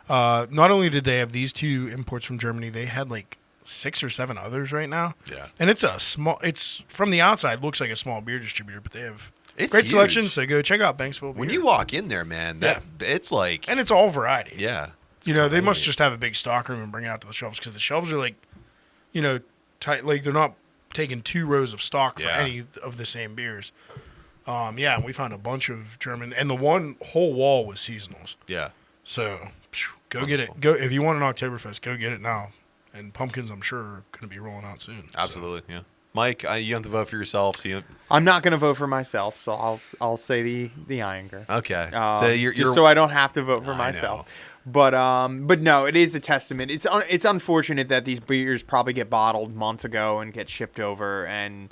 Not only did they have these two imports from Germany, they had like 6 or 7 others right now. Yeah. And it's from the outside looks like a small beer distributor, but they have It's great huge. selection. So go check out Banksville Beer. When you walk in there, man, it's like, and it's all variety. yeah. You know, they must just have a big stock room and bring it out to the shelves because the shelves are like, you know, tight. Like they're not taking 2 rows of stock for any of the same beers. And we found a bunch of German, and the one whole wall was seasonals. Yeah. So go get it. Go if you want an Oktoberfest, go get it now. And pumpkins, I'm sure, are going to be rolling out soon. Absolutely, yeah. Mike, you have to vote for yourself. So I'm not going to vote for myself, so I'll say the Ayinger. okay. So you're just so I don't have to vote for I myself. know. But no, it is a testament. It's unfortunate that these beers probably get bottled months ago and get shipped over, and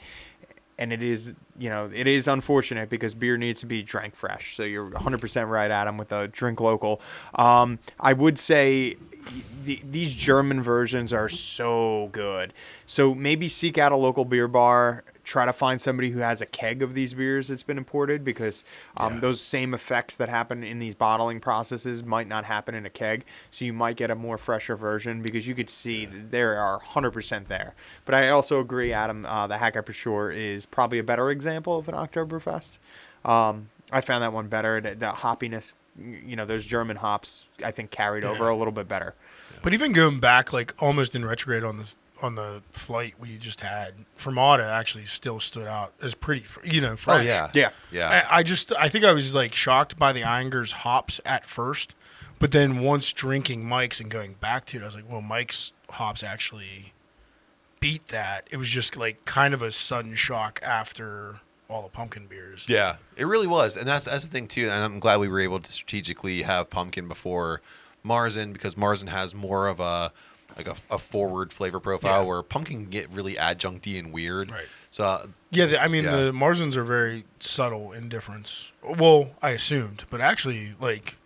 it is unfortunate because beer needs to be drank fresh. So you're 100% right, Adam, with the drink local. I would say these German versions are so good. So maybe seek out a local beer bar. Try to find somebody who has a keg of these beers that's been imported because those same effects that happen in these bottling processes might not happen in a keg. So you might get a more fresher version because you could see that they are 100% there. But I also agree, Adam, the Hacker Pschor is probably a better example of an Oktoberfest. I found that one better. The hoppiness, those German hops, I think carried over a little bit better. But even going back, like almost in retrograde on the flight we just had, Fermata actually still stood out as pretty, fresh. Oh yeah. I think I was like shocked by the Ayinger's hops at first, but then once drinking Mike's and going back to it, I was like, well, Mike's hops actually beat that. It was just like kind of a sudden shock after all the pumpkin beers. Yeah, it really was, and that's the thing too. And I'm glad we were able to strategically have pumpkin before Marzen because Marzen has more of a like a forward flavor profile, Yeah. where pumpkin can get really adjuncty and weird. Right. So Yeah, the Yeah. Marzens are very subtle in difference. Well, I assumed, but actually, like,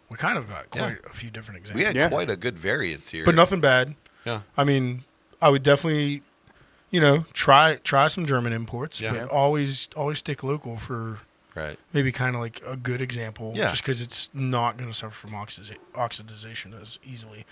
we kind of got quite a few different examples. we had Yeah. quite a good variance here. But nothing bad. Yeah. I mean, I would definitely, try some German imports, Yeah. but always stick local for Right. maybe kind of like a good example. Yeah. Just because it's not going to suffer from oxidization as easily.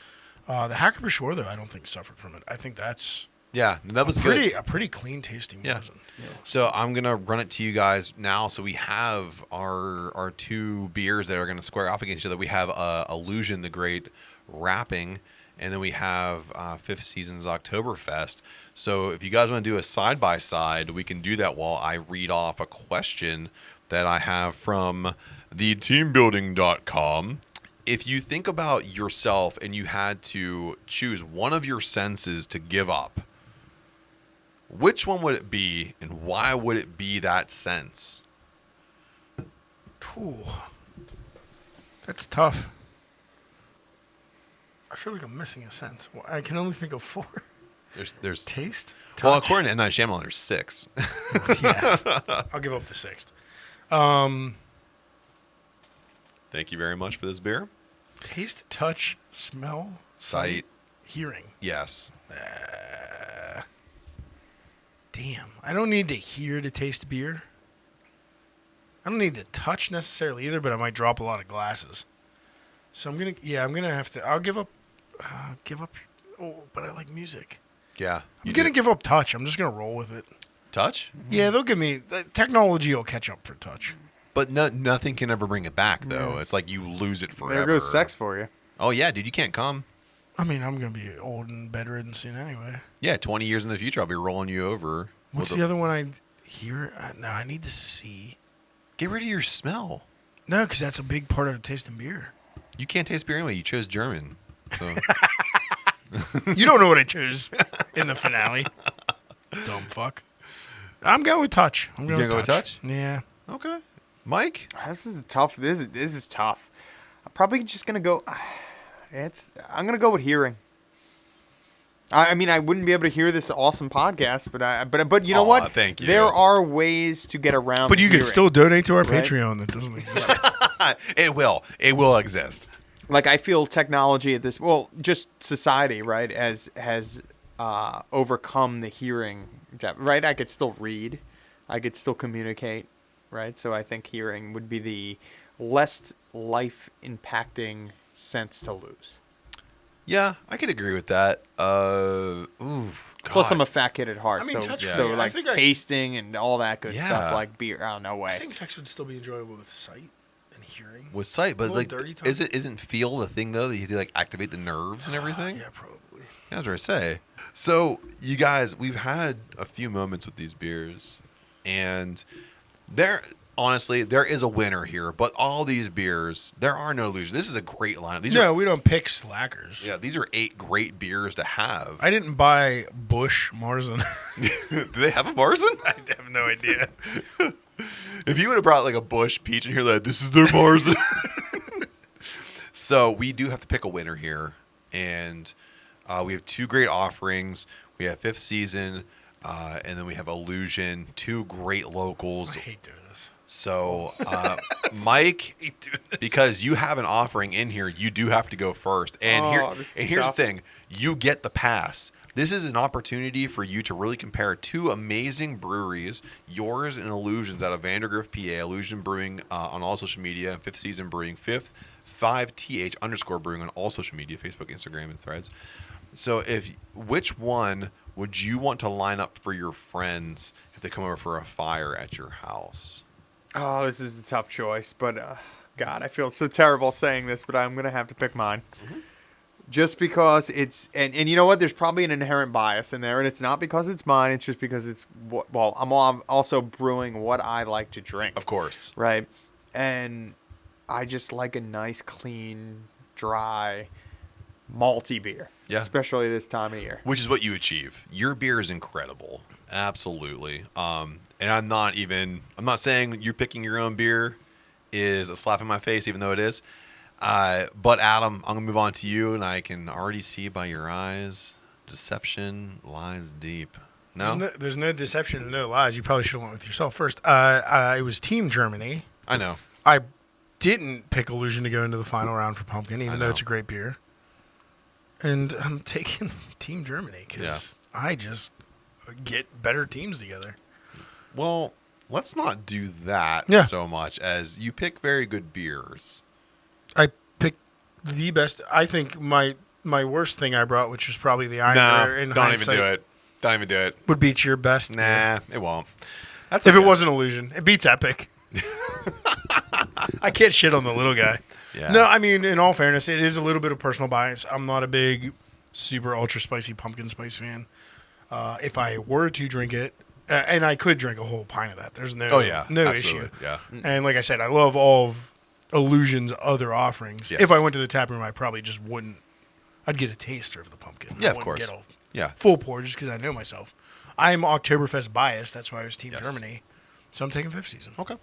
The Hacker Pschor, though, I don't think suffered from it. I think that's Yeah, that was good. a pretty clean tasting Yeah. Marzen. So I'm gonna run it to you guys now. So we have our two beers that are gonna square off against each other. We have Allusion, the Great Wrapping, and then we have Fifth Season's Oktoberfest. So if you guys want to do a side by side, we can do that while I read off a question that I have from the teambuilding.com. If you think about yourself and you had to choose one of your senses to give up, which one would it be, and why would it be that sense? Ooh, that's tough. I feel like I'm missing a sense. Well, I can only think of 4. There's Taste? well, Touch? according to N.I. Shyamalan, there's 6. Yeah. I'll give up the 6th. Thank you very much for this beer. Taste, touch, smell, Sight, hearing. yes. Damn. I don't need to hear to taste beer. I don't need to touch necessarily either, but I might drop a lot of glasses. So I'm gonna have to. I'll give up. Oh, but I like music. Yeah. I'm gonna give up touch. I'm just gonna roll with it. touch, Yeah, they'll give me. The technology will catch up for touch. but nothing can ever bring it back though. It's like you lose it forever. There goes sex for you. Oh yeah, dude, you can't come. I mean, I'm gonna be old and bedridden soon anyway. Yeah, 20 years in the future, I'll be rolling you over. What's with the other one I hear? No, I need to see. Get rid of your smell. No, because that's a big part of tasting beer. You can't taste beer anyway. You chose German. So. You don't know what I chose in the finale. Dumb fuck. I'm going with touch. I'm You going gonna with go with touch? Yeah. Okay. Mike? This is tough. This is tough. I'm probably just gonna go. I'm gonna go with hearing. I mean, I wouldn't be able to hear this awesome podcast, but you know Aw, what? thank you. There are ways to get around. But you hearing. can still donate to our Right? Patreon that doesn't exist. It will. It will exist. Like I feel technology at this. Well, just society, right? has overcome the hearing. Right? I could still read. I could still communicate. Right? So I think hearing would be the less life impacting sense to lose. Yeah, I could agree with that. Plus, God. I'm a fat kid at heart, I mean, so touch- so yeah, I like think I- tasting and all that good Yeah. stuff, like beer. Oh no I way. think sex would still be enjoyable with sight and hearing. with sight, but little like, dirty talk. isn't feel the thing though that you have to like activate the nerves and everything? Yeah, probably. Yeah, that's what I say. So, you guys, we've had a few moments with these beers, and honestly, there is a winner here. But all these beers, there are no losers. This is a great lineup. These No, we don't pick slackers. these are 8 great beers to have. I didn't buy Bush Marzen. Do they have a Marzen? I have no idea. If you would have brought like a Bush Peach in here, like this is their Marzen. So we do have to pick a winner here, and we have 2 great offerings. We have Fifth Season, and then we have Allusion, 2 great locals. I hate doing this. So, Mike, because you have an offering in here, you do have to go first. And this is here's tough. the thing: you get the pass. This is an opportunity for you to really compare 2 amazing breweries, yours and Allusion's out of Vandergrift, PA. Allusion Brewing on all social media, and Fifth Season Brewing, 5th_brewing on all social media, Facebook, Instagram, and Threads. So, which one would you want to line up for your friends if they come over for a fire at your house? Oh, this is a tough choice, but God, I feel so terrible saying this, but I'm gonna have to pick mine. Mm-hmm. Just because it's and you know what? There's probably an inherent bias in there, and it's not because it's mine. It's just because it's well, I'm also brewing what I like to drink. Of course. Right? And I just like a nice, clean, dry, malty beer. Yeah. Especially this time of year. Which is what you achieve. Your beer is incredible. Absolutely. And I'm not saying you picking your own beer is a slap in my face, even though it is. But Adam, I'm gonna move on to you, and I can already see by your eyes, deception lies deep. No, There's no deception and no lies. You probably should have went with yourself first. It was Team Germany. I know. I didn't pick Allusion to go into the final round for Pumpkin, even though it's a great beer. And I'm taking Team Germany because I just get better teams together. Well, let's not do that so much as you pick very good beers. I picked the best. I think my worst thing I brought, which was probably the Ayinger. Don't even do it. Don't even do it. Would beat your best. Nah, it won't. That's if it wasn't Allusion. It beats Epic. I can't shit on the little guy. Yeah. No, I mean, in all fairness, it is a little bit of personal bias. I'm not a big, super ultra spicy pumpkin spice fan. If I were to drink it, and I could drink a whole pint of that, there's no issue. Yeah. And like I said, I love all of Allusion's other offerings. Yes. If I went to the tap room, I probably just wouldn't. I'd get a taster of the pumpkin. Yeah, I of course. Get a full pour just because I know myself. I'm Oktoberfest biased. That's why I was Team Germany. So I'm taking fifth season. Okay.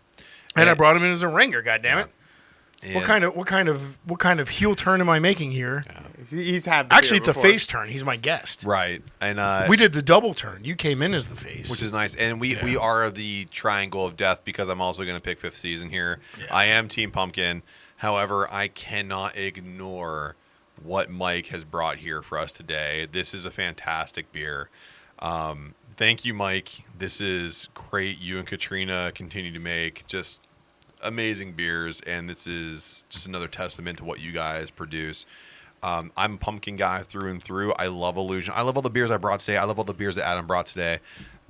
And I brought him in as a ringer. God damn it! Yeah. What kind of heel turn am I making here? Yeah. He's had. Actually, it's a face turn. He's my guest. Right. And we did the double turn. You came in as the face, which is nice. And we are the triangle of death because I'm also going to pick fifth season here. Yeah. I am Team Pumpkin. However, I cannot ignore what Mike has brought here for us today. This is a fantastic beer. Thank you, Mike. This is great. You and Katrina continue to make just amazing beers, and this is just another testament to what you guys produce. I'm a pumpkin guy through and through. I love Allusion. I love all the beers I brought today. I love all the beers that Adam brought today.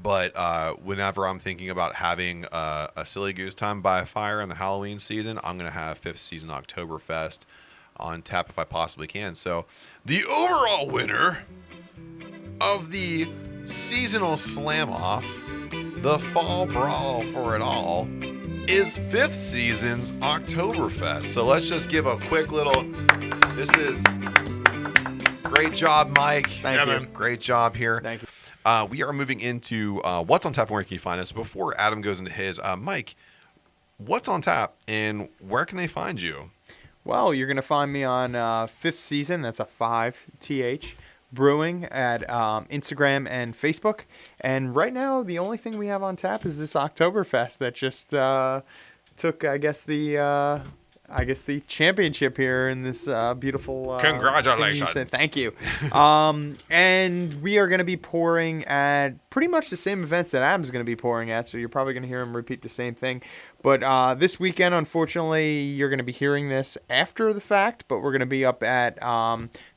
But whenever I'm thinking about having a silly goose time by a fire in the Halloween season, I'm going to have fifth season Oktoberfest on tap if I possibly can. So the overall winner of the seasonal slam off, the fall brawl for it all, is fifth season's Oktoberfest. So let's just give a quick little. This is great job, Mike. Thank you. Man. Great job here. Thank you. We are moving into what's on tap and where can you find us. Before Adam goes into his, Mike, what's on tap and where can they find you? Well, you're going to find me on fifth season. That's a 5th Brewing at Instagram and Facebook. And right now, the only thing we have on tap is this Oktoberfest that just took, I guess the championship here in this beautiful. Congratulations! Thank you. And we are going to be pouring at pretty much the same events that Adam's going to be pouring at, so you're probably going to hear him repeat the same thing. But this weekend, unfortunately, you're going to be hearing this after the fact, but we're going to be up at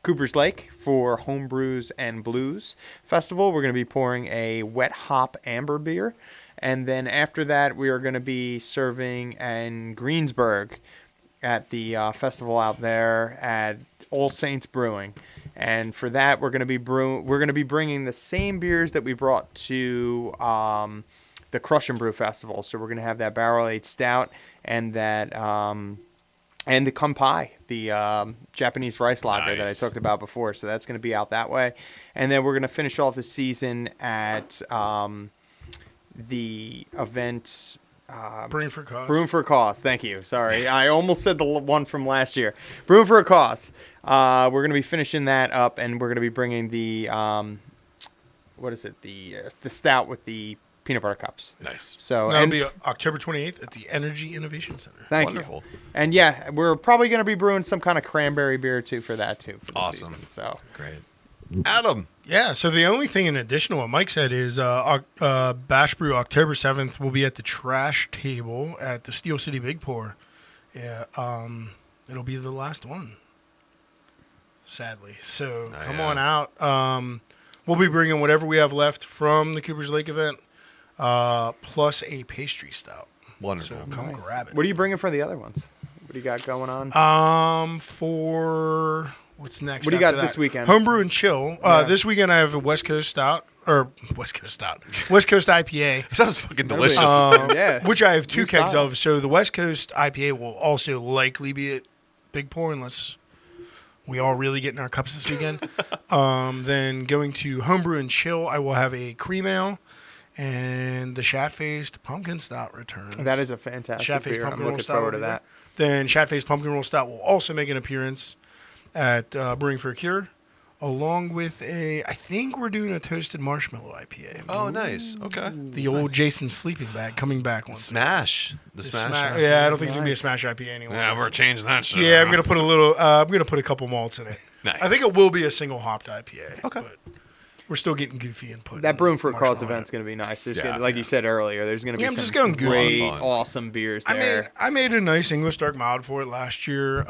Cooper's Lake for Homebrews and Blues Festival. We're going to be pouring a wet hop amber beer. And then after that, we are going to be serving in Greensburg at the festival out there at All Saints Brewing. And for that, we're going to be bringing the same beers that we brought to the Crush and Brew Festival. So we're going to have that barrel-aged stout and that and the Kampai, the Japanese rice lager that I talked about before. So that's going to be out that way. And then we're going to finish off the season at the event. Brewing for Cause. Brewing for a Cause. Thank you. Sorry. I almost said the one from last year. Brewing for a Cause. We're going to be finishing that up, and we're going to be bringing the, the stout with the peanut butter cups. Nice. So That'll be October 28th at the Energy Innovation Center. Thank Wonderful. you. And yeah, we're probably going to be brewing some kind of cranberry beer too for that too. For the Awesome. season, so Great. Adam. Yeah, so the only thing in addition to what Mike said is Bash Brew October 7th will be at the trash table at the Steel City Big Pour. Yeah, it'll be the last one, sadly. So come on out. We'll be bringing whatever we have left from the Cooper's Lake event, plus a pastry stout. Wonderful. So come grab it. what are you bringing for the other ones? What do you got going on? For what's next? What do you got after that? this weekend? Homebrew and Chill. This weekend I have a West Coast IPA. It sounds fucking delicious. Yeah. Which I have two New kegs style. of. So the West Coast IPA will also likely be at Big Pour unless we all really get in our cups this weekend. Then going to Homebrew and Chill, I will have a cream ale, and the Shat-Faced Pumpkin Stout returns. That is a fantastic Shat-Faced beer. I'm Pumpkin looking Stout forward to over that. there. Then Shat-Faced Pumpkin Roll Stout will also make an appearance at Brewing for a Cure, along with I think we're doing a Toasted Marshmallow IPA. Oh, nice. Okay. The old Jason sleeping bag coming back once. Smash. The Smash. Yeah, I don't think it's gonna be a Smash IPA anymore. Yeah, we're changing that shit. Yeah, I'm gonna put a little. I'm gonna put a couple malts in it. Nice. I think it will be a single hopped IPA. Okay. But we're still getting goofy and putting That Brewing for a Cause marshmallow in event's it. going to be nice. There's Yeah. gonna, like you said earlier, there's going to be I'm some just going goofy. great, Fun. awesome beers there. I made a nice English dark mild for it last year.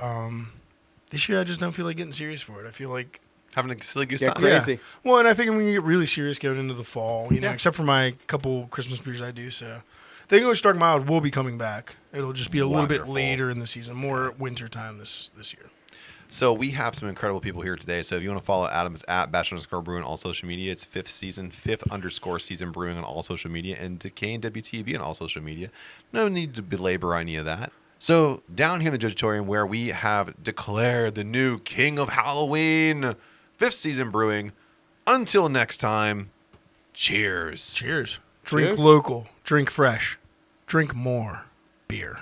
This year I just don't feel like getting serious for it. I feel like Having a silly goose Yeah, time. crazy. Well, and I think I'm gonna get really serious going into the fall. You know, Yeah. except for my couple Christmas beers I do. So the English dark mild will be coming back. It'll just be a little bit Wonderful. later in the season, more winter time this year. So we have some incredible people here today. So if you want to follow Adam, it's at @Batch_Brewing on all social media. It's 5th_season Brewing on all social media, and Decay and WTB on all social media. No need to belabor any of that. So down here in the Jojitorium, where we have declared the new king of Halloween, 5th Season Brewing. Until next time, cheers. Cheers. Drink Cheers. local. Drink fresh. Drink more beer.